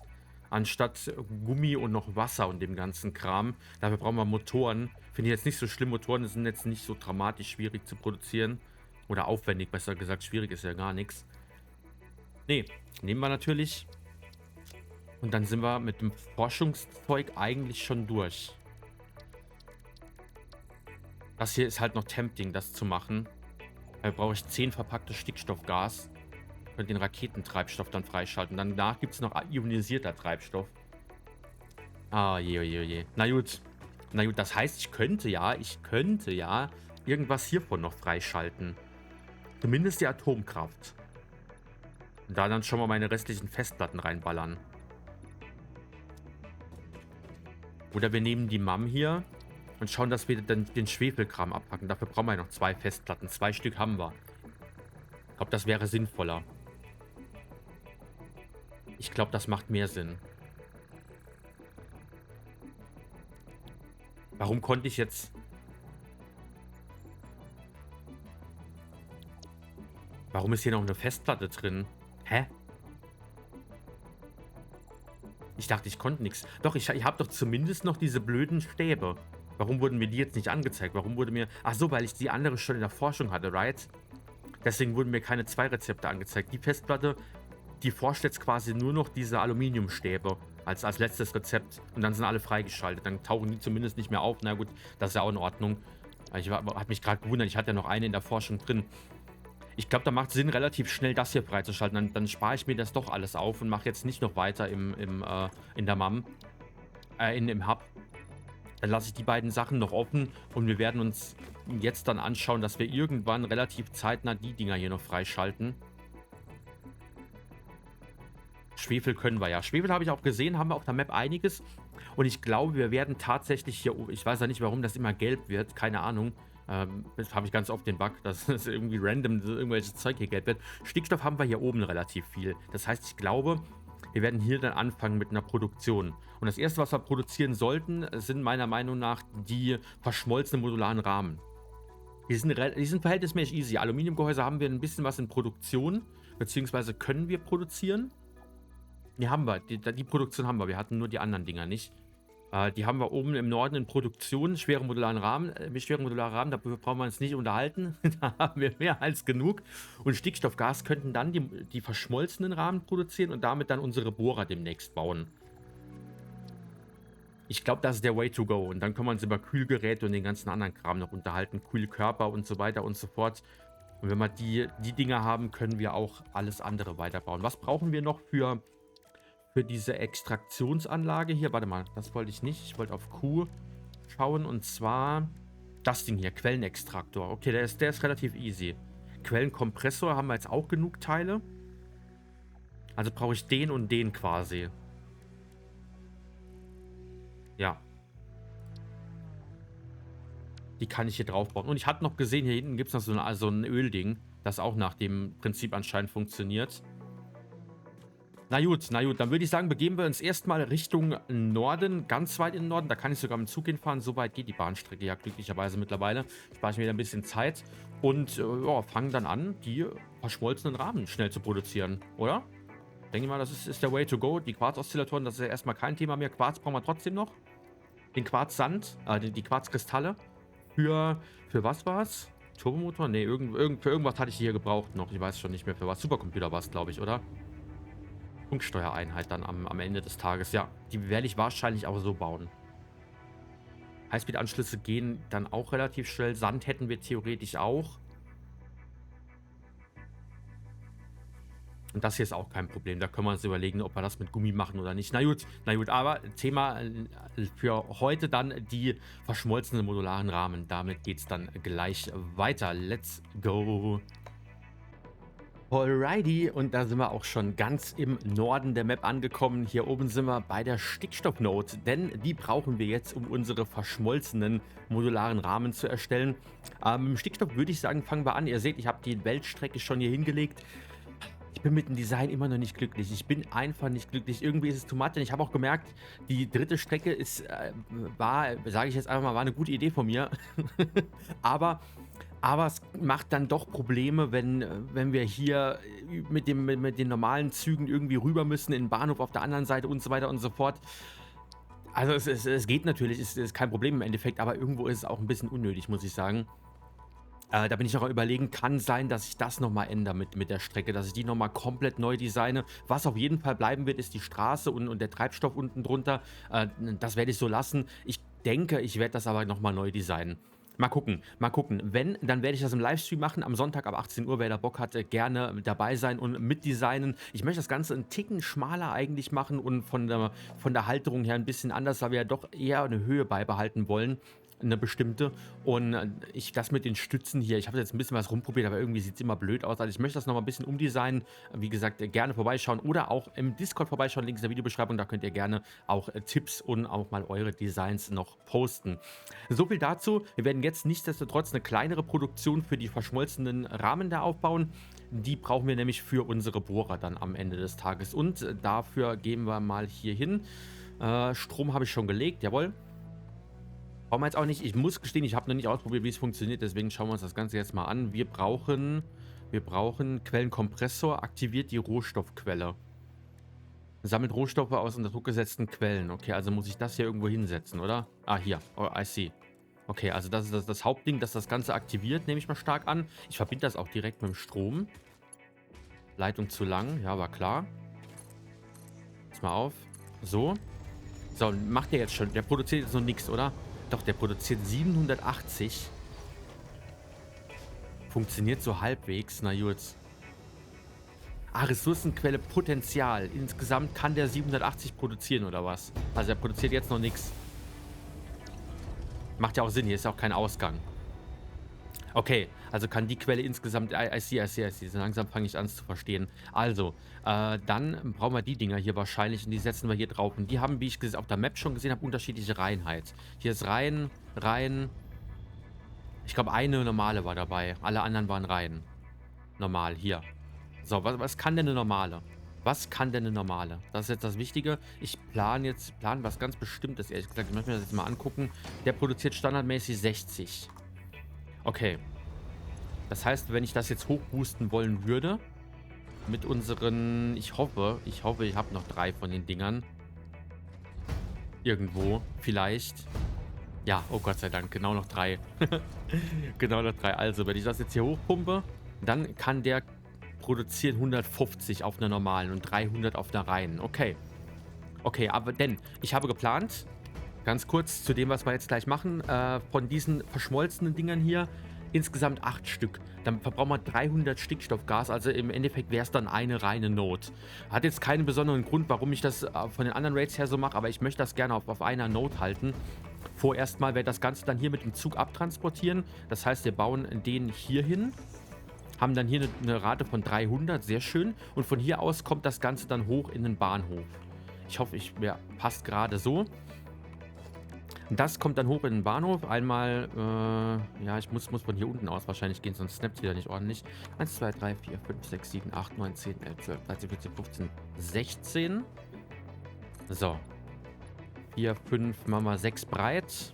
Anstatt Gummi und noch Wasser und dem ganzen Kram. Dafür brauchen wir Motoren. Finde ich jetzt nicht so schlimm. Motoren sind jetzt nicht so dramatisch schwierig zu produzieren. Oder aufwendig, besser gesagt. Schwierig ist ja gar nichts. Nee, nehmen wir natürlich. Und dann sind wir mit dem Forschungszeug eigentlich schon durch. Das hier ist halt noch tempting, das zu machen. Da brauche ich 10 verpacktes Stickstoffgas. Und den Raketentreibstoff dann freischalten. Danach gibt es noch ionisierter Treibstoff. Ah, je, je, je. Na gut. Na gut, das heißt, ich könnte ja irgendwas hiervon noch freischalten. Zumindest die Atomkraft. Und da dann schon mal meine restlichen Festplatten reinballern. Oder wir nehmen die MAM hier und schauen, dass wir dann den Schwefelkram abpacken. Dafür brauchen wir ja noch 2 Festplatten. 2 Stück haben wir. Ich glaube, das wäre sinnvoller. Ich glaube, das macht mehr Sinn. Warum konnte ich jetzt Warum ist hier noch eine Festplatte drin? Hä? Ich dachte, ich konnte nichts. Doch, ich habe doch zumindest noch diese blöden Stäbe. Warum wurden mir die jetzt nicht angezeigt? Warum wurde mir... Ach so, weil ich die andere schon in der Forschung hatte, right? Deswegen wurden mir keine 2 Rezepte angezeigt. Die Festplatte, die forscht jetzt quasi nur noch diese Aluminiumstäbe als letztes Rezept. Und dann sind alle freigeschaltet. Dann tauchen die zumindest nicht mehr auf. Na gut, das ist ja auch in Ordnung. Hat mich gerade gewundert, ich hatte ja noch eine in der Forschung drin. Ich glaube, da macht es Sinn, relativ schnell das hier freizuschalten. Dann spare ich mir das doch alles auf und mache jetzt nicht noch weiter in der MAM, im Hub. Dann lasse ich die beiden Sachen noch offen und wir werden uns jetzt dann anschauen, dass wir irgendwann relativ zeitnah die Dinger hier noch freischalten. Schwefel können wir ja. Schwefel habe ich auch gesehen, haben wir auf der Map einiges. Und ich glaube, wir werden tatsächlich hier, ich weiß ja nicht, warum das immer gelb wird, keine Ahnung. Das habe ich ganz oft den Bug, dass es irgendwie random irgendwelches Zeug hier gelb wird. Stickstoff haben wir hier oben relativ viel. Das heißt, ich glaube, wir werden hier dann anfangen mit einer Produktion. Und das erste, was wir produzieren sollten, sind meiner Meinung nach die verschmolzenen modularen Rahmen. Die sind verhältnismäßig easy. Aluminiumgehäuse haben wir ein bisschen was in Produktion, beziehungsweise können wir produzieren. Die haben wir, die Produktion haben wir. Wir hatten nur die anderen Dinger nicht. Die haben wir oben im Norden in Produktion. Schwere modularen Rahmen. Dafür brauchen wir uns nicht unterhalten. Da haben wir mehr als genug. Und Stickstoffgas könnten dann die verschmolzenen Rahmen produzieren und damit dann unsere Bohrer demnächst bauen. Ich glaube, das ist der Way to go. Und dann können wir uns über Kühlgeräte und den ganzen anderen Kram noch unterhalten. Kühlkörper und so weiter und so fort. Und wenn wir die Dinger haben, können wir auch alles andere weiterbauen. Was brauchen wir noch für diese Extraktionsanlage hier? Warte mal, das wollte ich nicht. Ich wollte auf Q schauen und zwar das Ding hier, Quellenextraktor. Okay, der ist relativ easy. Quellenkompressor haben wir jetzt auch genug Teile. Also brauche ich den und den quasi. Ja. Die kann ich hier drauf bauen. Und ich hatte noch gesehen, hier hinten gibt es noch so ein Ölding, das auch nach dem Prinzip anscheinend funktioniert. Na gut, dann würde ich sagen, begeben wir uns erstmal Richtung Norden, ganz weit in den Norden. Da kann ich sogar mit dem Zug hinfahren. So weit geht die Bahnstrecke ja glücklicherweise mittlerweile. Spare ich mir wieder ein bisschen Zeit und ja, fangen dann an, die verschmolzenen Rahmen schnell zu produzieren, oder? Denke ich mal, das ist der Way to go. Die Quarz-Oszillatoren, das ist ja erstmal kein Thema mehr. Quarz brauchen wir trotzdem noch. Den Quarzsand, die Quarzkristalle. Für was war es? Turbomotor? Ne, für irgendwas hatte ich die hier gebraucht noch. Ich weiß schon nicht mehr für was. Supercomputer war es, glaube ich, oder? Funksteuereinheit dann am Ende des Tages. Ja, die werde ich wahrscheinlich auch so bauen. Highspeed-Anschlüsse gehen dann auch relativ schnell. Sand hätten wir theoretisch auch. Und das hier ist auch kein Problem. Da können wir uns überlegen, ob wir das mit Gummi machen oder nicht. Na gut, aber Thema für heute dann die verschmolzenen modularen Rahmen. Damit geht es dann gleich weiter. Let's go. Alrighty, und da sind wir auch schon ganz im Norden der Map angekommen. Hier oben sind wir bei der Stickstoff-Node, denn die brauchen wir jetzt, um unsere verschmolzenen modularen Rahmen zu erstellen. Im Stickstoff würde ich sagen, fangen wir an. Ihr seht, ich habe die Weltstrecke schon hier hingelegt. Ich bin mit dem Design immer noch nicht glücklich. Ich bin einfach nicht glücklich. Irgendwie ist es too much. Und ich habe auch gemerkt, die dritte Strecke war, sage ich jetzt einfach mal, war eine gute Idee von mir. Aber es macht dann doch Probleme, wenn wir hier mit den normalen Zügen irgendwie rüber müssen in den Bahnhof auf der anderen Seite und so weiter und so fort. Also es geht natürlich, es ist kein Problem im Endeffekt, aber irgendwo ist es auch ein bisschen unnötig, muss ich sagen. Da bin ich noch am Überlegen, kann sein, dass ich das nochmal ändere mit der Strecke, dass ich die nochmal komplett neu designe. Was auf jeden Fall bleiben wird, ist die Straße und der Treibstoff unten drunter. Das werde ich so lassen. Ich denke, ich werde das aber nochmal neu designen. Mal gucken. Wenn, dann werde ich das im Livestream machen. Am Sonntag ab 18 Uhr, wer da Bock hat, gerne dabei sein und mitdesignen. Ich möchte das Ganze einen Ticken schmaler eigentlich machen und von der Halterung her ein bisschen anders, weil wir ja doch eher eine Höhe beibehalten wollen. Eine bestimmte. Und das mit den Stützen hier, ich habe jetzt ein bisschen was rumprobiert, aber irgendwie sieht es immer blöd aus. Also ich möchte das nochmal ein bisschen umdesignen. Wie gesagt, gerne vorbeischauen oder auch im Discord vorbeischauen. Link in der Videobeschreibung, da könnt ihr gerne auch Tipps und auch mal eure Designs noch posten. So viel dazu. Wir werden jetzt nichtsdestotrotz eine kleinere Produktion für die verschmolzenen Rahmen da aufbauen. Die brauchen wir nämlich für unsere Bohrer dann am Ende des Tages. Und dafür gehen wir mal hier hin. Strom habe ich schon gelegt, jawohl. Brauchen wir jetzt auch nicht. Ich muss gestehen, ich habe noch nicht ausprobiert, wie es funktioniert. Deswegen schauen wir uns das Ganze jetzt mal an. Wir brauchen Wir brauchen Quellenkompressor, aktiviert die Rohstoffquelle. Sammelt Rohstoffe aus unter Druck gesetzten Quellen. Okay, also muss ich das hier irgendwo hinsetzen, oder? Ah, hier. Oh, I see. Okay, also das ist das Hauptding, das das Ganze aktiviert, nehme ich mal stark an. Ich verbinde das auch direkt mit dem Strom. Leitung zu lang, ja, war klar. Pass mal auf. So. So, macht der jetzt schon. Der produziert jetzt noch nichts, oder? Doch, der produziert 780. Funktioniert so halbwegs. Na gut. Ah, Ressourcenquelle Potenzial. Insgesamt kann der 780 produzieren, oder was? Also er produziert jetzt noch nichts. Macht ja auch Sinn, hier ist ja auch kein Ausgang. Okay, also kann die Quelle insgesamt... I see. So langsam fange ich an zu verstehen. Also, dann brauchen wir die Dinger hier wahrscheinlich und die setzen wir hier drauf. Und die haben, wie ich auf der Map schon gesehen habe, unterschiedliche Reinheit. Hier ist rein. Ich glaube, eine normale war dabei. Alle anderen waren rein. Normal, hier. So, was kann denn eine normale? Was kann denn eine normale? Das ist jetzt das Wichtige. Ich plane was ganz Bestimmtes, ehrlich gesagt. Ich möchte mir das jetzt mal angucken. Der produziert standardmäßig 60. Okay. Das heißt, wenn ich das jetzt hochboosten wollen würde, mit unseren... Ich hoffe, ich habe noch 3 von den Dingern. Irgendwo, vielleicht. Ja, oh Gott sei Dank, genau noch 3. Genau noch 3. Also, wenn ich das jetzt hier hochpumpe, dann kann der produzieren 150 auf einer normalen und 300 auf einer reinen. Okay. Okay, aber denn, ich habe geplant, ganz kurz zu dem, was wir jetzt gleich machen, von diesen verschmolzenen Dingern hier, insgesamt 8 Stück. Dann verbrauchen wir 300 Stickstoffgas, also im Endeffekt wäre es dann eine reine Node. Hat jetzt keinen besonderen Grund, warum ich das von den anderen Raids her so mache, aber ich möchte das gerne auf einer Node halten. Vorerst mal werde das Ganze dann hier mit dem Zug abtransportieren. Das heißt, wir bauen den hier hin. Haben dann hier eine Rate von 300, sehr schön. Und von hier aus kommt das Ganze dann hoch in den Bahnhof. Ich hoffe, passt gerade so. Das kommt dann hoch in den Bahnhof. Einmal, ja, ich muss von hier unten aus wahrscheinlich gehen, sonst snappt es wieder nicht ordentlich. 1, 2, 3, 4, 5, 6, 7, 8, 9, 10, 11, 12, 13, 14, 15, 16. So. 4, 5, machen wir 6 breit.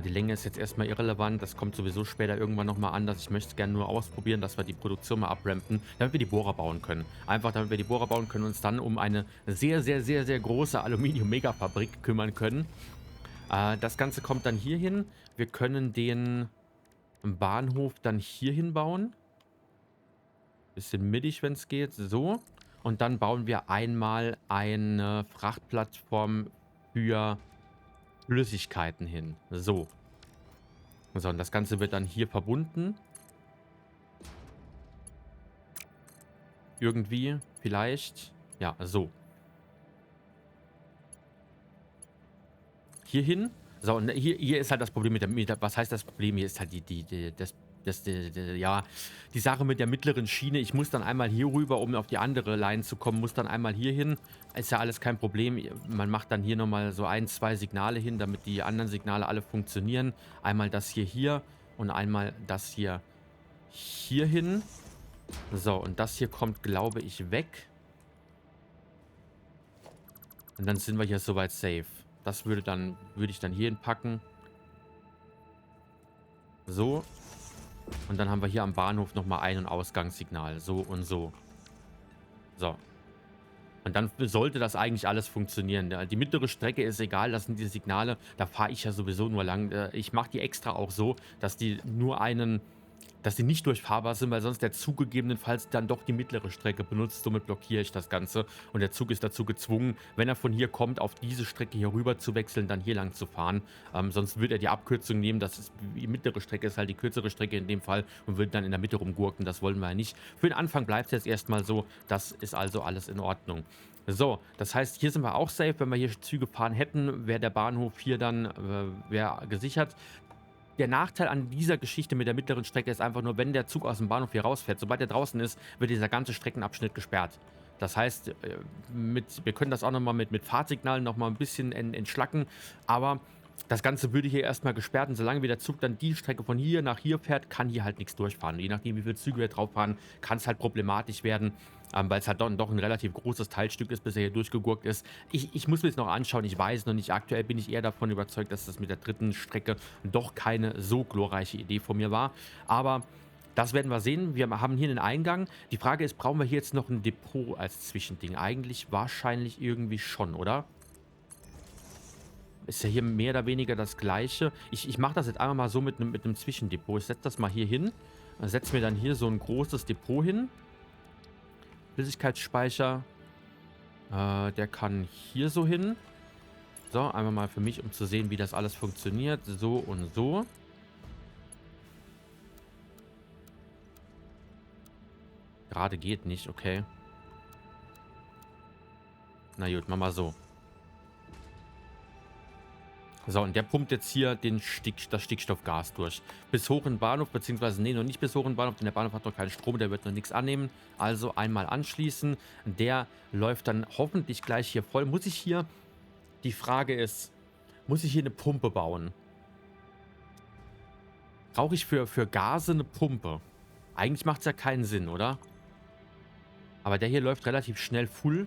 Die Länge ist jetzt erstmal irrelevant. Das kommt sowieso später irgendwann nochmal anders. Ich möchte es gerne nur ausprobieren, dass wir die Produktion mal abrampen, damit wir die Bohrer bauen können. Einfach, damit wir die Bohrer bauen können und uns dann um eine sehr, sehr, sehr, sehr große Aluminium-Megafabrik kümmern können. Das Ganze kommt dann hier hin. Wir können den Bahnhof dann hier hin bauen. Bisschen mittig, wenn es geht. So. Und dann bauen wir einmal eine Frachtplattform für Flüssigkeiten hin. So. So, und das Ganze wird dann hier verbunden. Irgendwie, vielleicht. Ja, so. Hier hin. So, und hier ist halt das Problem mit der, was heißt das Problem? Hier ist halt ja, die Sache mit der mittleren Schiene. Ich muss dann einmal hier rüber, um auf die andere Line zu kommen, muss dann einmal hier hin. Ist ja alles kein Problem. Man macht dann hier nochmal so 1, 2 Signale hin, damit die anderen Signale alle funktionieren. Einmal das hier und einmal das hier hin. So, und das hier kommt, glaube ich, weg. Und dann sind wir hier soweit safe. Das würde ich dann hier hinpacken. So. Und dann haben wir hier am Bahnhof nochmal Ein- und Ausgangssignal. So und so. So. Und dann sollte das eigentlich alles funktionieren. Die mittlere Strecke ist egal, das sind die Signale. Da fahre ich ja sowieso nur lang. Ich mache die extra auch so, dass die nicht durchfahrbar sind, weil sonst der Zug gegebenenfalls dann doch die mittlere Strecke benutzt. Somit blockiere ich das Ganze. Und der Zug ist dazu gezwungen, wenn er von hier kommt, auf diese Strecke hier rüber zu wechseln, dann hier lang zu fahren. Sonst wird er die Abkürzung nehmen. Die mittlere Strecke ist halt die kürzere Strecke in dem Fall und wird dann in der Mitte rumgurken. Das wollen wir ja nicht. Für den Anfang bleibt es jetzt erstmal so. Das ist also alles in Ordnung. So, das heißt, hier sind wir auch safe. Wenn wir hier Züge fahren hätten, wäre der Bahnhof hier dann gesichert. Der Nachteil an dieser Geschichte mit der mittleren Strecke ist einfach nur, wenn der Zug aus dem Bahnhof hier rausfährt, sobald er draußen ist, wird dieser ganze Streckenabschnitt gesperrt. Das heißt, wir können das auch nochmal mit Fahrtsignalen nochmal ein bisschen entschlacken, aber das Ganze würde hier erstmal gesperrt und solange wie der Zug dann die Strecke von hier nach hier fährt, kann hier halt nichts durchfahren. Je nachdem, wie viele Züge wir drauf fahren, kann es halt problematisch werden, weil es halt doch ein relativ großes Teilstück ist, bis er hier durchgegurkt ist. Ich muss mir das noch anschauen, ich weiß noch nicht. Aktuell bin ich eher davon überzeugt, dass das mit der dritten Strecke doch keine so glorreiche Idee von mir war. Aber Das werden wir sehen. Wir haben hier einen Eingang. Die Frage ist, brauchen wir hier jetzt noch ein Depot als Zwischending? Eigentlich wahrscheinlich irgendwie schon, oder? Ist ja hier mehr oder weniger das Gleiche. Ich mache das jetzt einmal mal so mit einem Zwischendepot. Ich setze das mal hier hin. Setze mir dann hier so ein großes Depot hin. Flüssigkeitsspeicher. Der kann hier so hin. So, einmal mal für mich, um zu sehen, wie das alles funktioniert. So und so. Gerade geht nicht, okay. Na gut, machen wir so. So, und der pumpt jetzt hier das Stickstoffgas durch. Bis hoch in den Bahnhof, beziehungsweise, nee, noch nicht bis hoch in den Bahnhof, denn der Bahnhof hat noch keinen Strom, der wird noch nichts annehmen. Also einmal anschließen. Der läuft dann hoffentlich gleich hier voll. Muss ich hier, die Frage ist, muss ich hier eine Pumpe bauen? Brauche ich für Gase eine Pumpe? Eigentlich macht es ja keinen Sinn, oder? Aber der hier läuft relativ schnell full.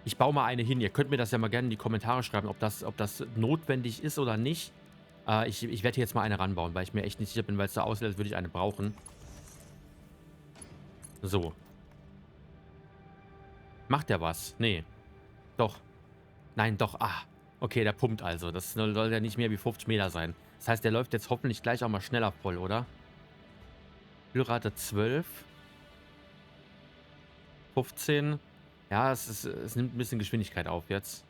Ich baue mal eine hin. Ihr könnt mir das ja mal gerne in die Kommentare schreiben, ob das notwendig ist oder nicht. Ich werde hier jetzt mal eine ranbauen, weil ich mir echt nicht sicher bin, weil es so aussieht, als würde ich eine brauchen. So. Macht der was? Nee. Doch. Nein, doch. Ah. Okay, der pumpt also. Das soll ja nicht mehr wie 50 Meter sein. Das heißt, der läuft jetzt hoffentlich gleich auch mal schneller voll, oder? Füllrate 12. 15. Ja, es nimmt ein bisschen Geschwindigkeit auf jetzt.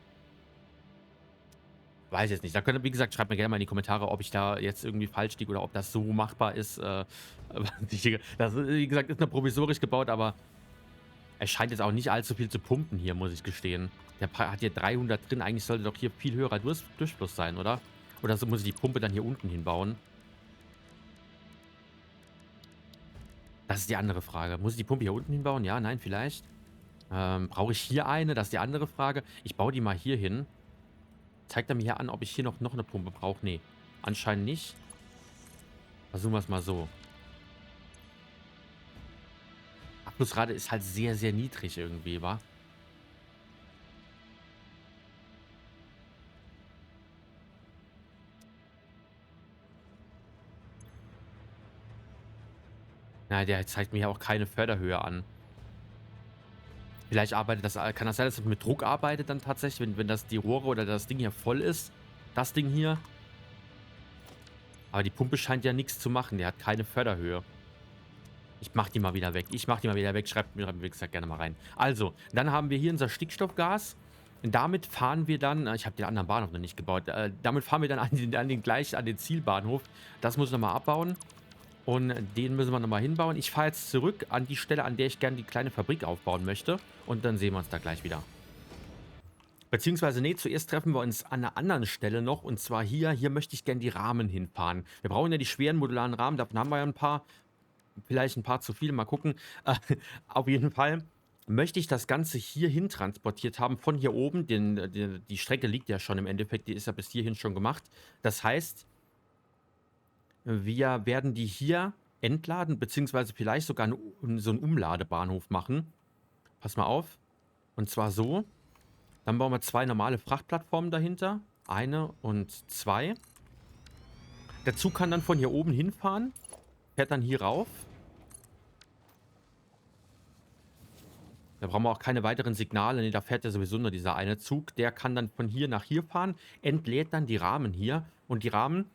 Weiß jetzt nicht. Da könnt ihr, wie gesagt, schreibt mir gerne mal in die Kommentare, ob ich da jetzt irgendwie falsch liege oder ob das so machbar ist. Das, wie gesagt, ist nur provisorisch gebaut, aber es scheint jetzt auch nicht allzu viel zu pumpen hier, muss ich gestehen. Der hat hier 300 drin. Eigentlich sollte doch hier viel höherer Durchfluss sein, oder? Oder so muss ich die Pumpe dann hier unten hinbauen? Das ist die andere Frage. Muss ich die Pumpe hier unten hinbauen? Ja, nein, vielleicht. Brauche ich hier eine? Das ist die andere Frage. Ich baue die mal hier hin. Zeigt er mir hier an, ob ich hier noch eine Pumpe brauche? Nee, anscheinend nicht. Versuchen wir es mal so. Abflussrate ist halt sehr, sehr niedrig irgendwie, wa? Na, der zeigt mir ja auch keine Förderhöhe an. Vielleicht arbeitet das, kann das sein, dass es mit Druck arbeitet dann tatsächlich, wenn das die Rohre oder das Ding hier voll ist. Das Ding hier. Aber die Pumpe scheint ja nichts zu machen. Der hat keine Förderhöhe. Ich mach die mal wieder weg. Schreibt mir, wie gesagt, gerne mal rein. Also, dann haben wir hier unser Stickstoffgas. Damit fahren wir dann, ich habe den anderen Bahnhof noch nicht gebaut, damit fahren wir dann an den Zielbahnhof. Das muss ich nochmal abbauen. Und den müssen wir nochmal hinbauen. Ich fahre jetzt zurück an die Stelle, an der ich gerne die kleine Fabrik aufbauen möchte. Und dann sehen wir uns da gleich wieder. Beziehungsweise, nee, zuerst treffen wir uns an einer anderen Stelle noch. Und zwar hier. Hier möchte ich gerne die Rahmen hinfahren. Wir brauchen ja die schweren modularen Rahmen. Davon haben wir ja ein paar. Vielleicht ein paar zu viele. Mal gucken. Auf jeden Fall möchte ich das Ganze hierhin transportiert haben. Von hier oben. Die Strecke liegt ja schon im Endeffekt. Die ist ja bis hierhin schon gemacht. Das heißt, wir werden die hier entladen, beziehungsweise vielleicht sogar so einen Umladebahnhof machen. Pass mal auf. Und zwar so. Dann bauen wir 2 normale Frachtplattformen dahinter. 1 und 2. Der Zug kann dann von hier oben hinfahren. Fährt dann hier rauf. Da brauchen wir auch keine weiteren Signale. Ne, da fährt ja sowieso nur dieser eine Zug. Der kann dann von hier nach hier fahren. Entlädt dann die Rahmen hier. Und die Rahmen,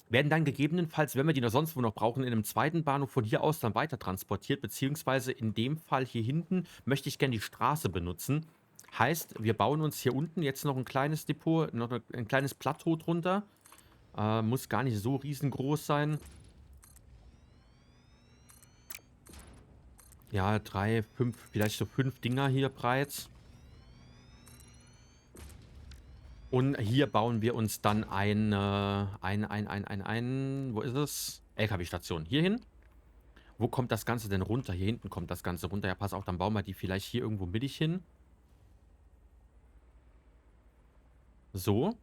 werden dann gegebenenfalls, wenn wir die noch sonst wo noch brauchen, in einem zweiten Bahnhof von hier aus dann weiter transportiert, beziehungsweise in dem Fall hier hinten möchte ich gerne die Straße benutzen. Heißt, wir bauen uns hier unten jetzt noch ein kleines Depot, noch ein kleines Plateau drunter. Muss gar nicht so riesengroß sein. Ja, 3, 5, vielleicht so 5 Dinger hier breit. Und hier bauen wir uns dann wo ist es? LKW-Station. Hier hin. Wo kommt das Ganze denn runter? Hier hinten kommt das Ganze runter. Ja, pass auf, dann bauen wir die vielleicht hier irgendwo mittig hin. So.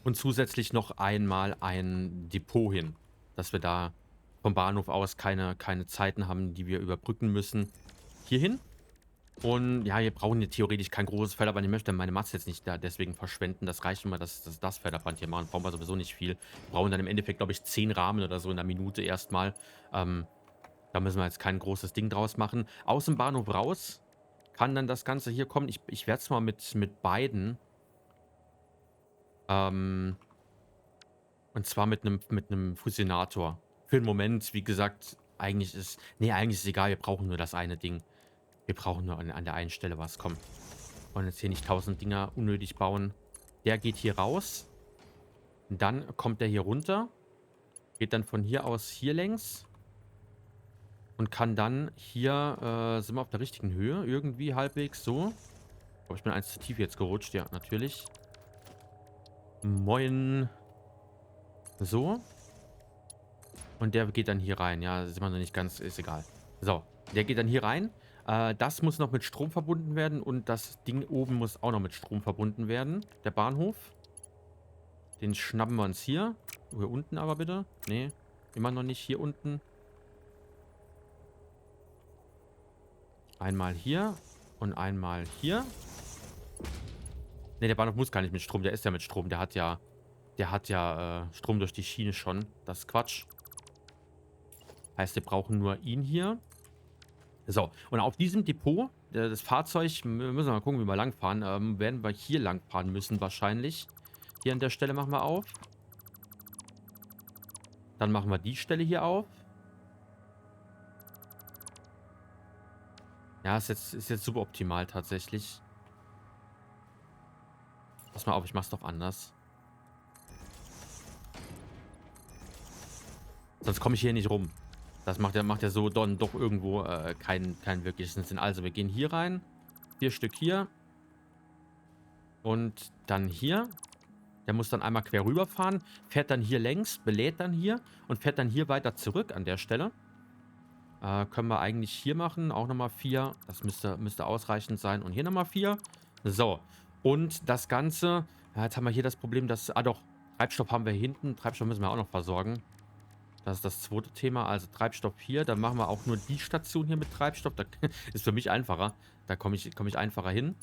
Und zusätzlich noch einmal ein Depot hin. Dass wir da vom Bahnhof aus keine Zeiten haben, die wir überbrücken müssen. Hier hin. Und ja, wir brauchen hier theoretisch kein großes Förderband. Ich möchte meine Masse jetzt nicht da deswegen verschwenden. Das reicht immer, dass das Förderband hier machen. Brauchen wir sowieso nicht viel. Wir brauchen dann im Endeffekt, glaube ich, 10 Rahmen oder so in der Minute erstmal. Da müssen wir jetzt kein großes Ding draus machen. Aus dem Bahnhof raus kann dann das Ganze hier kommen. Ich werde es mal mit beiden. Und zwar mit einem Fusionator. Für den Moment, wie gesagt, eigentlich ist. Nee, eigentlich ist es egal. Wir brauchen nur das eine Ding. Wir brauchen nur an der einen Stelle was. Komm. Und jetzt hier nicht 1000 Dinger unnötig bauen. Der geht hier raus. Dann kommt der hier runter. Geht dann von hier aus hier längs. Und kann dann hier, sind wir auf der richtigen Höhe? Irgendwie halbwegs so. Aber ich bin eins zu tief jetzt gerutscht. Ja, natürlich. Moin. So. Und der geht dann hier rein. Ja, sind wir noch nicht ganz, ist egal. So, der geht dann hier rein. Das muss noch mit Strom verbunden werden. Und das Ding oben muss auch noch mit Strom verbunden werden. Der Bahnhof. Den schnappen wir uns hier. Hier unten aber bitte. Nee, immer noch nicht hier unten. Einmal hier und einmal hier. Ne, der Bahnhof muss gar nicht mit Strom. Der ist ja mit Strom. Der hat ja Strom durch die Schiene schon. Das ist Quatsch. Heißt, wir brauchen nur ihn hier. So, und auf diesem Depot, das Fahrzeug, wir müssen mal gucken, wie wir langfahren. Werden wir hier langfahren müssen wahrscheinlich. Hier an der Stelle machen wir auf. Dann machen wir die Stelle hier auf. Ja, ist jetzt super optimal tatsächlich. Pass mal auf, ich mach's doch anders. Sonst komme ich hier nicht rum. Das macht ja so dann doch irgendwo keinen wirklichen Sinn. Also, wir gehen hier rein. 4 Stück hier. Und dann hier. Der muss dann einmal quer rüberfahren. Fährt dann hier längs, belädt dann hier. Und fährt dann hier weiter zurück an der Stelle. Können wir eigentlich hier machen. Auch nochmal 4. Das müsste ausreichend sein. Und hier nochmal 4. So. Und das Ganze. Ja, jetzt haben wir hier das Problem, dass. Ah, doch. Treibstoff haben wir hinten. Treibstoff müssen wir auch noch versorgen. Das ist das zweite Thema. Also Treibstoff hier. Dann machen wir auch nur die Station hier mit Treibstoff. Das ist für mich einfacher. Da komme ich einfacher hin.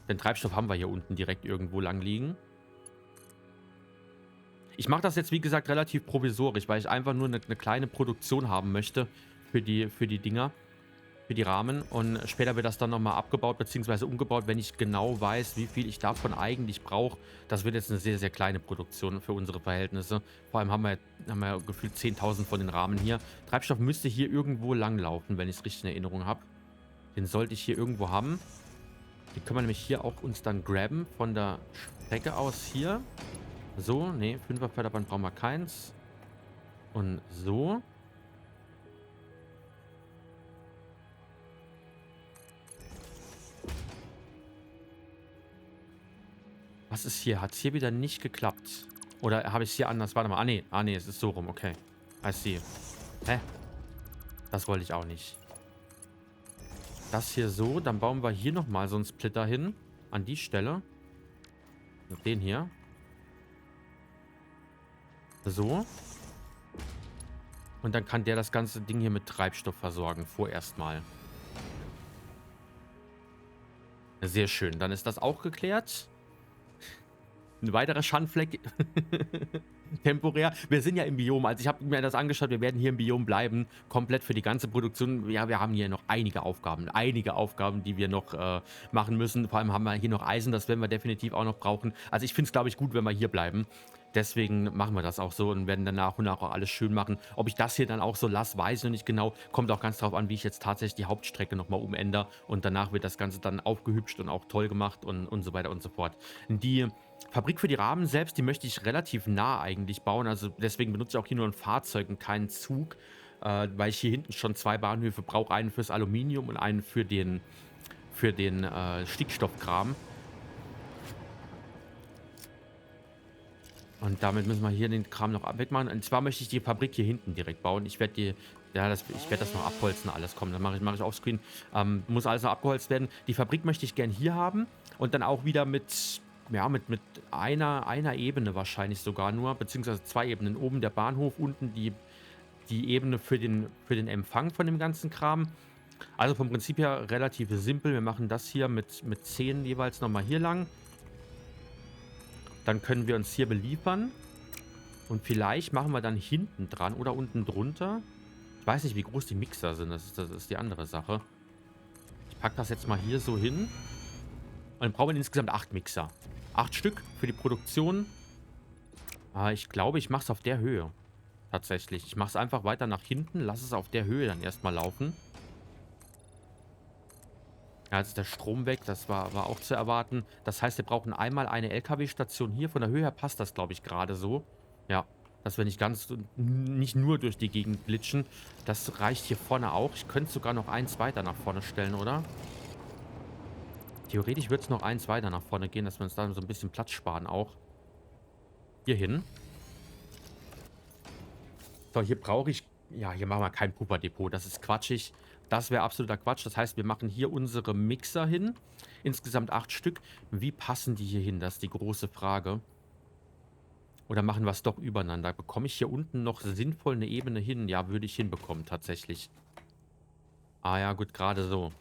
Denn Treibstoff haben wir hier unten direkt irgendwo lang liegen. Ich mache das jetzt, wie gesagt, relativ provisorisch, weil ich einfach nur eine kleine Produktion haben möchte für die Dinger, für die Rahmen. Und später wird das dann nochmal abgebaut bzw. umgebaut, wenn ich genau weiß, wie viel ich davon eigentlich brauche. Das wird jetzt eine sehr, sehr kleine Produktion für unsere Verhältnisse. Vor allem haben wir gefühlt 10.000 von den Rahmen hier. Treibstoff müsste hier irgendwo langlaufen, wenn ich es richtig in Erinnerung habe. Den sollte ich hier irgendwo haben. Die können wir nämlich hier auch uns dann graben von der Strecke aus hier. So, ne, 5er Förderband brauchen wir keins. Und so. Was ist hier? Hat es hier wieder nicht geklappt? Oder habe ich es hier anders? Warte mal. Ah, nee, es ist so rum. Okay. I see. Hä? Das wollte ich auch nicht. Das hier so. Dann bauen wir hier nochmal so einen Splitter hin. An die Stelle. Und den hier. So. Und dann kann der das ganze Ding hier mit Treibstoff versorgen. Vorerst mal. Sehr schön. Dann ist das auch geklärt. Ein weiterer Schandfleck. Temporär. Wir sind ja im Biom. Also ich habe mir das angeschaut. Wir werden hier im Biom bleiben. Komplett für die ganze Produktion. Ja, wir haben hier noch einige Aufgaben. Einige Aufgaben, die wir noch machen müssen. Vor allem haben wir hier noch Eisen. Das werden wir definitiv auch noch brauchen. Also ich finde es, glaube ich, gut, wenn wir hier bleiben. Deswegen machen wir das auch so und werden dann nach und nach auch alles schön machen. Ob ich das hier dann auch so lasse, weiß ich noch nicht genau. Kommt auch ganz drauf an, wie ich jetzt tatsächlich die Hauptstrecke nochmal umändere. Und danach wird das Ganze dann aufgehübscht und auch toll gemacht und so weiter und so fort. Die Fabrik für die Rahmen selbst, die möchte ich relativ nah eigentlich bauen. Also deswegen benutze ich auch hier nur ein Fahrzeug und keinen Zug. Weil ich hier hinten schon 2 Bahnhöfe brauche. Einen fürs Aluminium und einen für den Stickstoffkram. Und damit müssen wir hier den Kram noch wegmachen. Und zwar möchte ich die Fabrik hier hinten direkt bauen. Ich werde das noch abholzen, alles kommen. Dann mache ich offscreen. Muss alles noch abgeholzt werden. Die Fabrik möchte ich gern hier haben. Und dann auch wieder mit einer Ebene wahrscheinlich sogar nur. Beziehungsweise 2 Ebenen. Oben der Bahnhof, unten die Ebene für den Empfang von dem ganzen Kram. Also vom Prinzip her relativ simpel. Wir machen das hier mit 10 jeweils nochmal hier lang. Dann können wir uns hier beliefern. Und vielleicht machen wir dann hinten dran oder unten drunter. Ich weiß nicht, wie groß die Mixer sind. Das ist die andere Sache. Ich packe das jetzt mal hier so hin. Und dann brauchen wir insgesamt 8 Mixer. 8 Stück für die Produktion. Ich glaube, ich mache es auf der Höhe. Tatsächlich. Ich mache es einfach weiter nach hinten. Lass es auf der Höhe dann erstmal laufen. Ja, jetzt ist der Strom weg. Das war auch zu erwarten. Das heißt, wir brauchen einmal eine LKW-Station hier. Von der Höhe her passt das, glaube ich, gerade so. Ja, dass wir nicht nur durch die Gegend glitschen. Das reicht hier vorne auch. Ich könnte sogar noch eins weiter nach vorne stellen, oder? Theoretisch wird es noch eins weiter nach vorne gehen, dass wir uns da so ein bisschen Platz sparen auch. Hier hin. So, hier brauche ich... Ja, hier machen wir kein Pupperdepot. Das ist quatschig. Das wäre absoluter Quatsch. Das heißt, wir machen hier unsere Mixer hin. Insgesamt 8 Stück. Wie passen die hier hin? Das ist die große Frage. Oder machen wir es doch übereinander? Bekomme ich hier unten noch sinnvoll eine Ebene hin? Ja, würde ich hinbekommen, tatsächlich. Ah ja, gut, gerade so.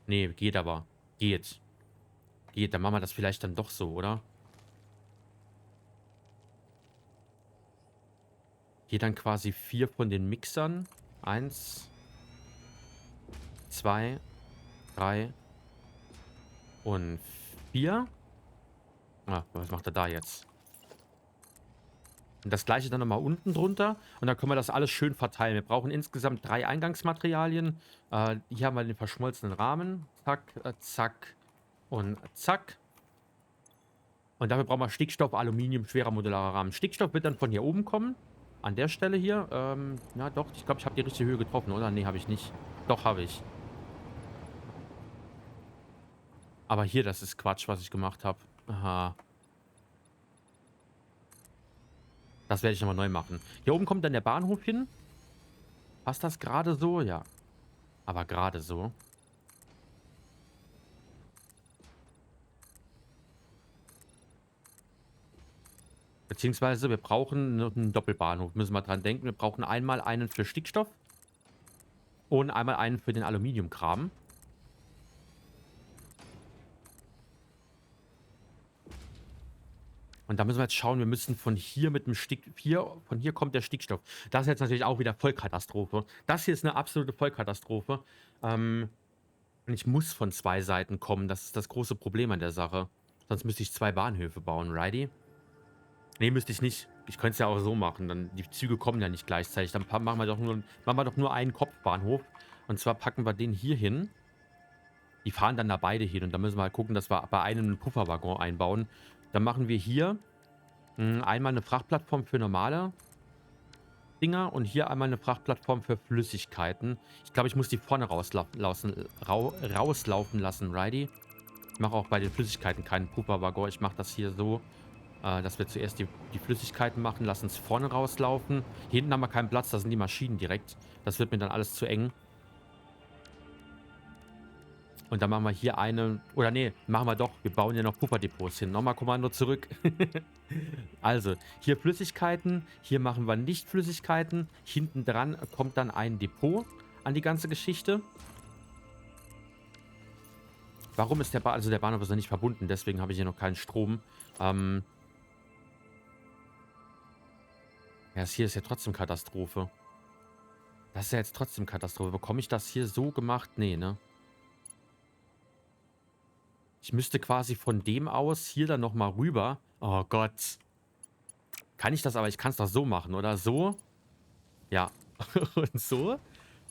Nee, geht aber. Geht. Geht, dann machen wir das vielleicht dann doch so, oder? Hier dann quasi 4 von den Mixern. 1, 2, 3 und 4. Ah, was macht er da jetzt? Und das gleiche dann nochmal unten drunter. Und dann können wir das alles schön verteilen. Wir brauchen insgesamt 3 Eingangsmaterialien. Hier haben wir den verschmolzenen Rahmen. Zack, zack und zack. Und dafür brauchen wir Stickstoff, Aluminium, schwerer modularer Rahmen. Stickstoff wird dann von hier oben kommen. An der Stelle hier. Ja doch, ich glaube, ich habe die richtige Höhe getroffen, oder? Nee, habe ich nicht. Doch, habe ich. Aber hier, das ist Quatsch, was ich gemacht habe. Aha. Das werde ich nochmal neu machen. Hier oben kommt dann der Bahnhof hin. Passt das gerade so? Ja. Aber gerade so. Beziehungsweise wir brauchen einen Doppelbahnhof. Müssen wir dran denken. Wir brauchen einmal einen für Stickstoff. Und einmal einen für den Aluminiumkram. Und da müssen wir jetzt schauen, wir müssen von hier mit dem von hier kommt der Stickstoff. Das ist jetzt natürlich auch wieder Vollkatastrophe. Das hier ist eine absolute Vollkatastrophe. Und ich muss von 2 Seiten kommen. Das ist das große Problem an der Sache. Sonst müsste ich 2 Bahnhöfe bauen, righty? Nee, müsste ich nicht. Ich könnte es ja auch so machen. Dann, die Züge kommen ja nicht gleichzeitig. Dann machen wir doch nur einen Kopfbahnhof. Und zwar packen wir den hier hin. Die fahren dann da beide hin. Und dann müssen wir halt gucken, dass wir bei einem einen Pufferwaggon einbauen. Dann machen wir hier einmal eine Frachtplattform für normale Dinger und hier einmal eine Frachtplattform für Flüssigkeiten. Ich glaube, ich muss die vorne rauslaufen lassen, righty? Ich mache auch bei den Flüssigkeiten keinen Pufferwaggon. Ich mache das hier so, dass wir zuerst die Flüssigkeiten machen, lassen es vorne rauslaufen. Hier hinten haben wir keinen Platz, da sind die Maschinen direkt. Das wird mir dann alles zu eng. Und dann machen wir hier eine... Oder nee, machen wir doch. Wir bauen ja noch Pufferdepots hin. Nochmal Kommando zurück. Also, hier Flüssigkeiten. Hier machen wir nicht Flüssigkeiten. Hinten dran kommt dann ein Depot an die ganze Geschichte. Warum ist der Bahnhof ist noch nicht verbunden? Deswegen habe ich hier noch keinen Strom. Ja, das hier ist ja trotzdem Katastrophe. Das ist ja jetzt trotzdem Katastrophe. Bekomme ich das hier so gemacht? Nee, ne? Ich müsste quasi von dem aus hier dann nochmal rüber. Oh Gott. Kann ich das aber? Ich kann es doch so machen, oder? So. Ja. Und so.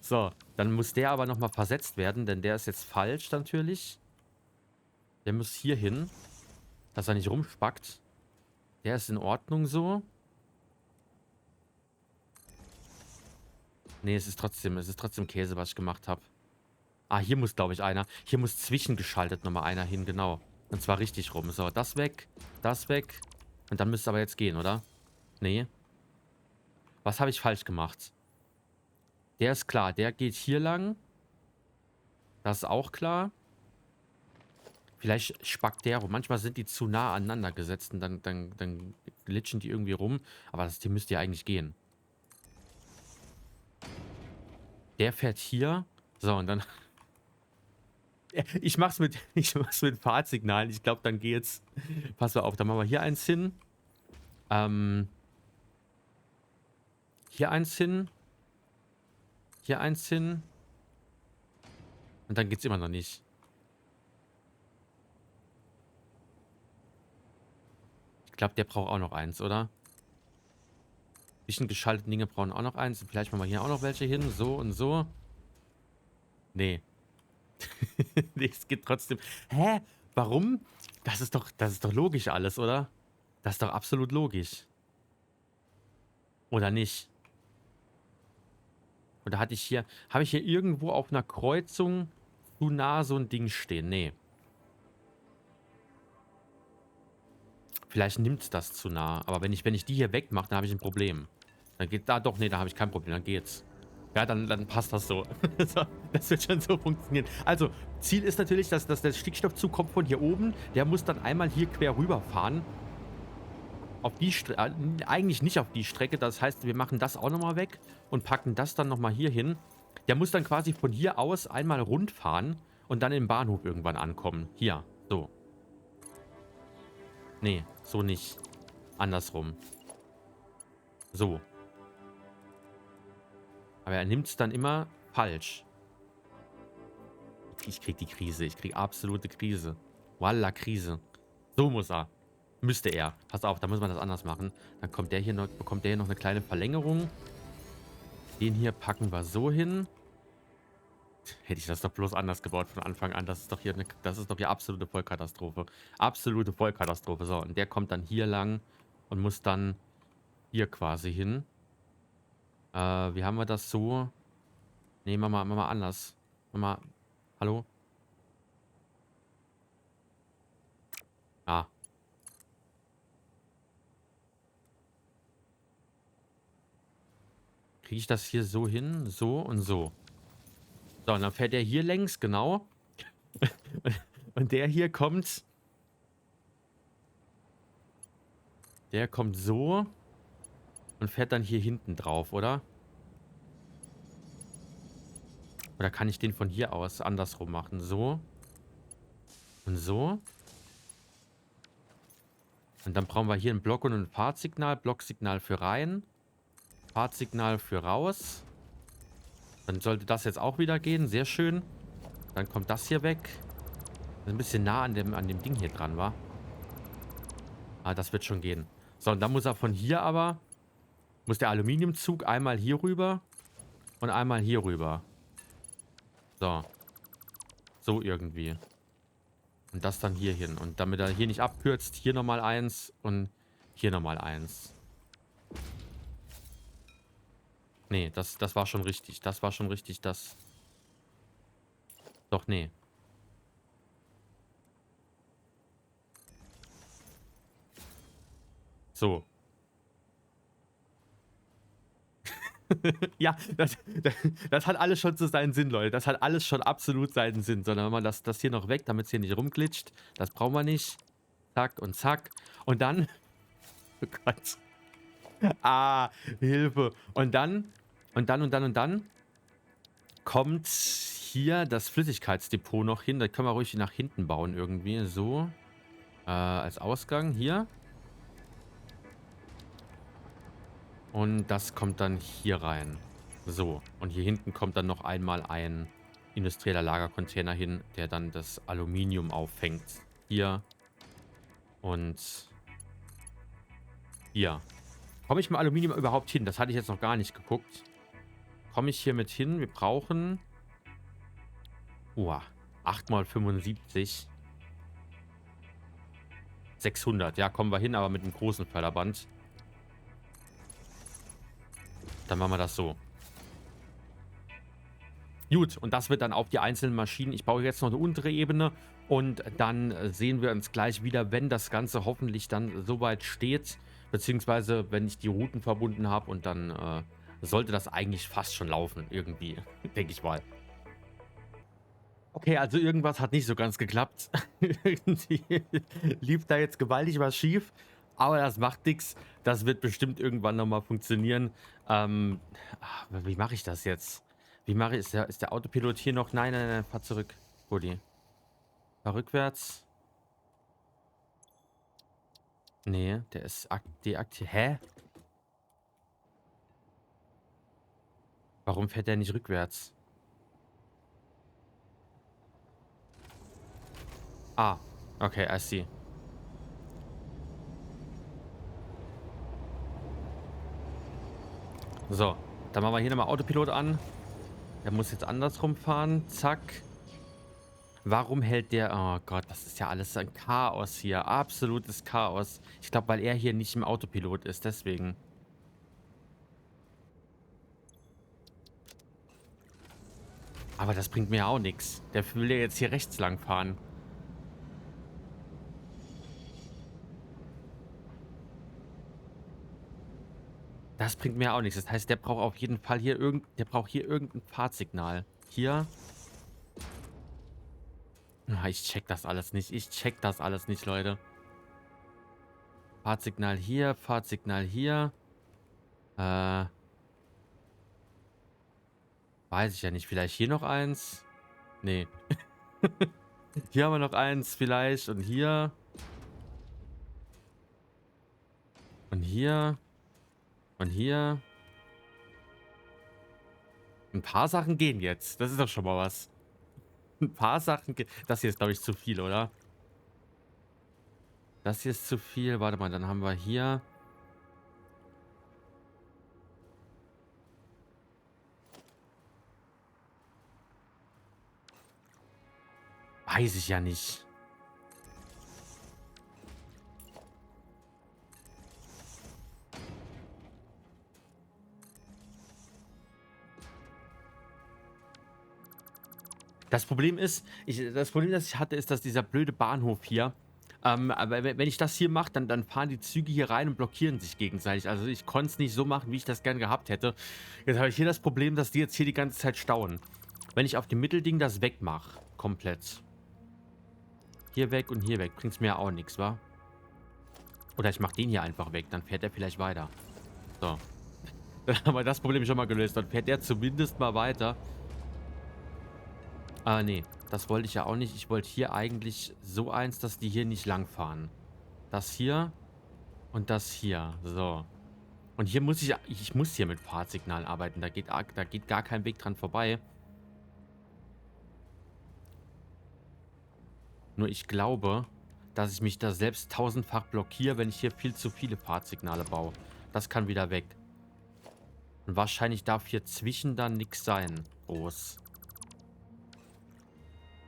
So. Dann muss der aber nochmal versetzt werden, denn der ist jetzt falsch natürlich. Der muss hier hin. Dass er nicht rumspackt. Der ist in Ordnung so. Nee, es ist trotzdem Käse, was ich gemacht habe. Ah, hier muss, glaube ich, einer. Hier muss zwischengeschaltet nochmal einer hin, genau. Und zwar richtig rum. So, das weg. Das weg. Und dann müsste es aber jetzt gehen, oder? Nee. Was habe ich falsch gemacht? Der ist klar. Der geht hier lang. Das ist auch klar. Vielleicht spackt der rum. Manchmal sind die zu nah aneinander gesetzt und dann glitschen die irgendwie rum. Aber das Ding müsste ja eigentlich gehen. Der fährt hier. So, und dann... ich mach's mit Fahrtsignalen. Ich glaube, dann geht's. Pass mal auf, dann machen wir hier eins hin. Ähm, hier eins hin. Hier eins hin. Und dann geht's immer noch nicht. Ich glaube, der braucht auch noch eins, oder? Bisschen geschaltete Dinge brauchen auch noch eins. Vielleicht machen wir hier auch noch welche hin. So und so. Nee. Nee, es geht trotzdem. Hä? Warum? Das ist doch logisch alles, oder? Das ist doch absolut logisch. Oder nicht? Oder habe ich hier irgendwo auf einer Kreuzung zu nah so ein Ding stehen? Nee. Vielleicht nimmt es das zu nah. Aber wenn ich die hier wegmache, dann habe ich ein Problem. Dann geht da doch, nee, da habe ich kein Problem, dann geht's. Ja, dann passt das so. So, das wird schon so funktionieren. Also, Ziel ist natürlich, dass der Stickstoffzug kommt von hier oben. Der muss dann einmal hier quer rüberfahren. Auf die Strecke, eigentlich nicht auf die Strecke. Das heißt, wir machen das auch nochmal weg und packen das dann nochmal hier hin. Der muss dann quasi von hier aus einmal rund fahren und dann im Bahnhof irgendwann ankommen. Hier, so. Nee, so nicht. Andersrum. So. Aber er nimmt es dann immer falsch. Ich krieg die Krise. Ich krieg absolute Krise. Voila, Krise. So muss er. Müsste er. Pass auf, da muss man das anders machen. Dann kommt der hier noch, bekommt der hier noch eine kleine Verlängerung. Den hier packen wir so hin. Hätte ich das doch bloß anders gebaut von Anfang an. Das ist doch hier absolute Vollkatastrophe. Absolute Vollkatastrophe. So, und der kommt dann hier lang und muss dann hier quasi hin. Wie haben wir das so? Nee, mach mal anders. Mach mal. Hallo? Ah. Kriege ich das hier so hin? So und so. So, und dann fährt der hier längs, genau. Und der hier kommt. Der kommt so. Und fährt dann hier hinten drauf, oder? Oder kann ich den von hier aus andersrum machen? So. Und so. Und dann brauchen wir hier einen Block und ein Fahrtsignal. Blocksignal für rein. Fahrtsignal für raus. Dann sollte das jetzt auch wieder gehen. Sehr schön. Dann kommt das hier weg. Das ist ein bisschen nah an dem Ding hier dran, war. Ah, das wird schon gehen. So, und dann muss er von hier aber... Muss der Aluminiumzug einmal hier rüber. Und einmal hier rüber. So. So irgendwie. Und das dann hier hin. Und damit er hier nicht abkürzt, hier nochmal eins und hier nochmal eins. Nee, das war schon richtig. Das war schon richtig, das... Doch, nee. So. Ja, das hat alles schon so seinen Sinn, Leute. Das hat alles schon absolut seinen Sinn. Sondern wenn man das hier noch weg, damit es hier nicht rumglitscht. Das brauchen wir nicht. Zack und zack. Und dann... Oh Gott. Ah, Hilfe. Und dann kommt hier das Flüssigkeitsdepot noch hin. Da können wir ruhig nach hinten bauen irgendwie. So. Als Ausgang hier. Und das kommt dann hier rein. So. Und hier hinten kommt dann noch einmal ein industrieller Lagercontainer hin, der dann das Aluminium auffängt. Hier. Und hier. Komme ich mit Aluminium überhaupt hin? Das hatte ich jetzt noch gar nicht geguckt. Komme ich hier mit hin? Wir brauchen... 8 mal 75. 600. Ja, kommen wir hin, aber mit einem großen Förderband. Dann machen wir das so. Gut, und das wird dann auf die einzelnen Maschinen. Ich baue jetzt noch eine untere Ebene und dann sehen wir uns gleich wieder, wenn das Ganze hoffentlich dann soweit steht. Beziehungsweise, wenn ich die Routen verbunden habe und dann sollte das eigentlich fast schon laufen, irgendwie, denke ich mal. Okay, also irgendwas hat nicht so ganz geklappt. Irgendwie lief da jetzt gewaltig was schief. Aber das macht nichts. Das wird bestimmt irgendwann nochmal funktionieren. Wie mache ich das jetzt? Wie mache ich, ist der Autopilot hier noch? Nein, nein, nein, fahr zurück. Rudi. Fahr rückwärts. Nee, der ist deaktiviert. Hä? Warum fährt der nicht rückwärts? Ah, okay, I see. So, dann machen wir hier nochmal Autopilot an. Der muss jetzt andersrum fahren. Zack. Warum hält der... Oh Gott, das ist ja alles ein Chaos hier. Absolutes Chaos. Ich glaube, weil er hier nicht im Autopilot ist, deswegen. Aber das bringt mir auch nichts. Der will ja jetzt hier rechts lang fahren. Das bringt mir auch nichts. Das heißt, der braucht auf jeden Fall hier irgendein Fahrtsignal. Hier. Ah, ich check das alles nicht. Ich check das alles nicht, Leute. Fahrtsignal hier, Fahrtsignal hier. Weiß ich ja nicht. Vielleicht hier noch eins? Nee. Hier haben wir noch eins vielleicht. Und hier. Und hier. Und hier. Ein paar Sachen gehen jetzt. Das ist doch schon mal was. Ein paar Sachen gehen. Das hier ist, glaube ich, zu viel, oder? Das hier ist zu viel. Warte mal, dann haben wir hier. Weiß ich ja nicht. Das Problem ist, das Problem, das ich hatte, ist, dass dieser blöde Bahnhof hier, aber wenn ich das hier mache, dann fahren die Züge hier rein und blockieren sich gegenseitig. Also ich konnte es nicht so machen, wie ich das gern gehabt hätte. Jetzt habe ich hier das Problem, dass die jetzt hier die ganze Zeit stauen. Wenn ich auf dem Mittelding das wegmache, komplett. Hier weg und hier weg, bringt es mir ja auch nichts, wa? Oder ich mache den hier einfach weg, dann fährt er vielleicht weiter. So. Dann haben wir das Problem schon mal gelöst. Dann fährt er zumindest mal weiter. Ah, nee. Das wollte ich ja auch nicht. Ich wollte hier eigentlich so eins, dass die hier nicht lang fahren. Das hier und das hier. So. Und hier muss ich muss hier mit Fahrtsignalen arbeiten. Da geht gar kein Weg dran vorbei. Nur ich glaube, dass ich mich da selbst tausendfach blockiere, wenn ich hier viel zu viele Fahrtsignale baue. Das kann wieder weg. Und wahrscheinlich darf hier zwischen dann nichts sein. Groß.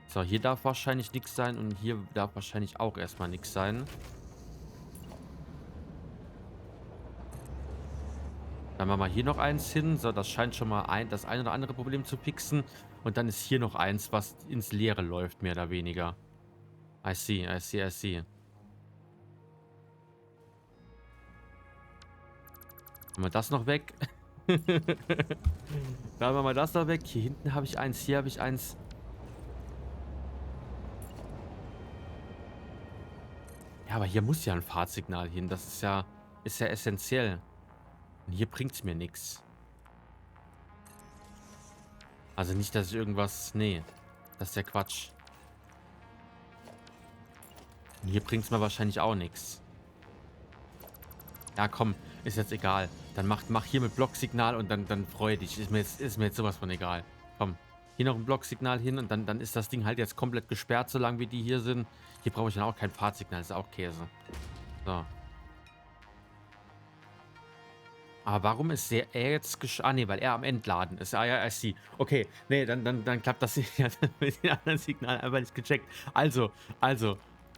So, hier darf wahrscheinlich nichts sein und hier darf wahrscheinlich auch erstmal nichts sein. Dann machen wir hier noch eins hin. So, das scheint schon mal das ein oder andere Problem zu fixen. Und dann ist hier noch eins, was ins Leere läuft, mehr oder weniger. I see, I see, I see. Machen wir das noch weg. Dann machen wir das noch weg. Hier hinten habe ich eins, hier habe ich eins. Ja, aber hier muss ja ein Fahrtsignal hin. Das ist ja essentiell. Und hier bringt es mir nichts. Also nicht, dass ich irgendwas... Nee, das ist ja Quatsch. Und hier bringt es mir wahrscheinlich auch nichts. Ja, komm, ist jetzt egal. Dann mach hier mit Blocksignal und dann freu dich. Ist mir jetzt sowas von egal. Komm, hier noch ein Blocksignal hin und dann ist das Ding halt jetzt komplett gesperrt, solange wie die hier sind. Hier brauche ich dann auch kein Fahrtsignal, das ist auch Käse. So. Aber warum ist er jetzt Ah, nee, weil er am Entladen ist. Ah, ja, I see. Okay, nee, dann klappt das ja mit den anderen Signalen einfach nicht gecheckt. Also,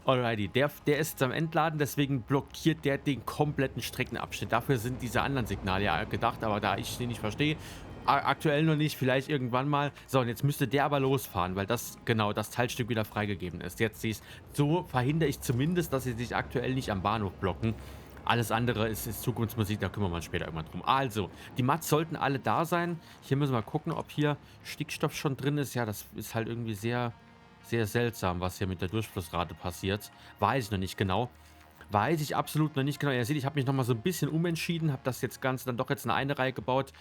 alrighty. Der ist jetzt am Entladen, deswegen blockiert der den kompletten Streckenabschnitt. Dafür sind diese anderen Signale ja gedacht, aber da ich den nicht verstehe, aktuell noch nicht, vielleicht irgendwann mal. So, und jetzt müsste der aber losfahren, weil das Teilstück wieder freigegeben ist. Jetzt siehst so verhindere ich zumindest, dass sie sich aktuell nicht am Bahnhof blocken. Alles andere ist Zukunftsmusik, da kümmern wir uns später irgendwann drum. Also, die Mats sollten alle da sein. Hier müssen wir gucken, ob hier Stickstoff schon drin ist. Ja, das ist halt irgendwie sehr, sehr seltsam, was hier mit der Durchflussrate passiert. Weiß ich noch nicht genau. weiß ich absolut noch nicht genau. Ihr seht, ich habe mich nochmal so ein bisschen umentschieden, habe das jetzt Ganze dann doch jetzt in eine Reihe gebaut.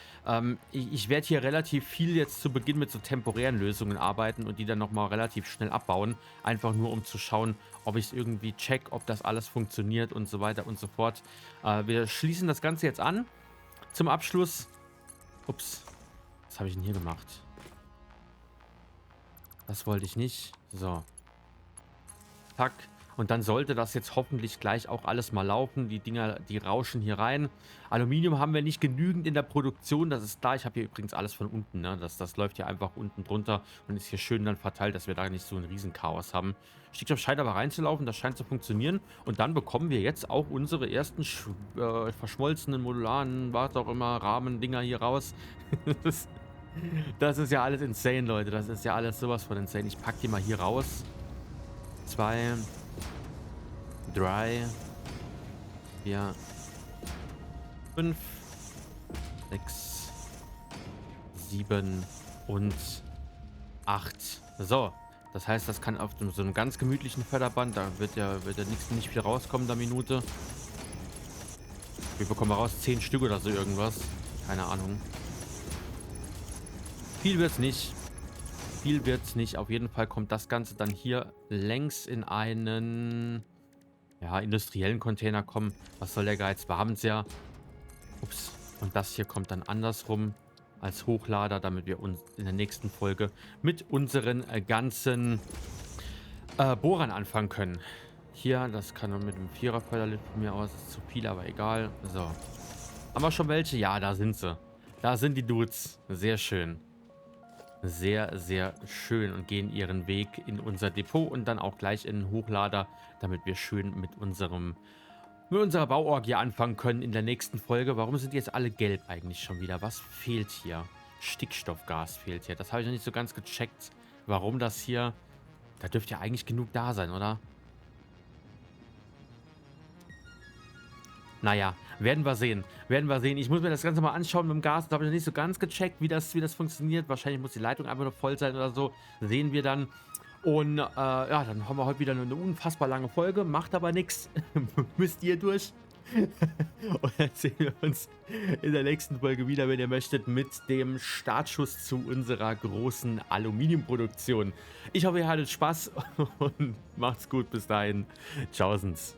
Ich werde hier relativ viel jetzt zu Beginn mit so temporären Lösungen arbeiten und die dann nochmal relativ schnell abbauen. Einfach nur, um zu schauen, ob ich es irgendwie check, ob das alles funktioniert und so weiter und so fort. Wir schließen das Ganze jetzt an. Zum Abschluss. Ups. Was habe ich denn hier gemacht? Das wollte ich nicht. So. Zack. Und dann sollte das jetzt hoffentlich gleich auch alles mal laufen. Die Dinger, die rauschen hier rein. Aluminium haben wir nicht genügend in der Produktion. Das ist klar. Ich habe hier übrigens alles von unten. Ne? Das läuft hier einfach unten drunter und ist hier schön dann verteilt, dass wir da nicht so ein Riesenchaos haben. Stickstoff scheint aber reinzulaufen. Das scheint zu funktionieren. Und dann bekommen wir jetzt auch unsere ersten verschmolzenen, modularen, was auch immer, Rahmendinger hier raus. Das ist ja alles insane, Leute. Das ist ja alles sowas von insane. Ich packe die mal hier raus. 2, 3, 4, 5, 6, 7 und 8. So, das heißt, das kann auf so einem ganz gemütlichen Förderband, da wird ja nicht viel rauskommen, der Minute. Wir bekommen raus 10 Stück oder so irgendwas. Keine Ahnung. Viel wird's nicht. Viel wird's nicht. Auf jeden Fall kommt das Ganze dann hier längs in einen, ja, industriellen Container kommen. Was soll der Geiz? Wir haben es ja. Ups. Und das hier kommt dann andersrum als Hochlader, damit wir uns in der nächsten Folge mit unseren ganzen Bohrern anfangen können. Hier, das kann man mit dem Vierer-Förderlift von mir aus. Ist zu viel, aber egal. So. Haben wir schon welche? Ja, da sind sie. Da sind die Dudes. Sehr schön. Sehr, sehr schön und gehen ihren Weg in unser Depot und dann auch gleich in den Hochlader, damit wir schön mit unserer Bauorgie anfangen können in der nächsten Folge. Warum sind die jetzt alle gelb eigentlich schon wieder? Was fehlt hier? Stickstoffgas fehlt hier. Das habe ich noch nicht so ganz gecheckt, warum das hier... Da dürfte ja eigentlich genug da sein, oder? Naja, werden wir sehen. Werden wir sehen. Ich muss mir das Ganze mal anschauen mit dem Gas. Da habe ich noch nicht so ganz gecheckt, wie das funktioniert. Wahrscheinlich muss die Leitung einfach noch voll sein oder so. Sehen wir dann. Und ja, dann haben wir heute wieder eine unfassbar lange Folge. Macht aber nichts. Müsst ihr durch. Und dann sehen wir uns in der nächsten Folge wieder, wenn ihr möchtet, mit dem Startschuss zu unserer großen Aluminiumproduktion. Ich hoffe, ihr hattet Spaß und macht's gut. Bis dahin. Tschaußens.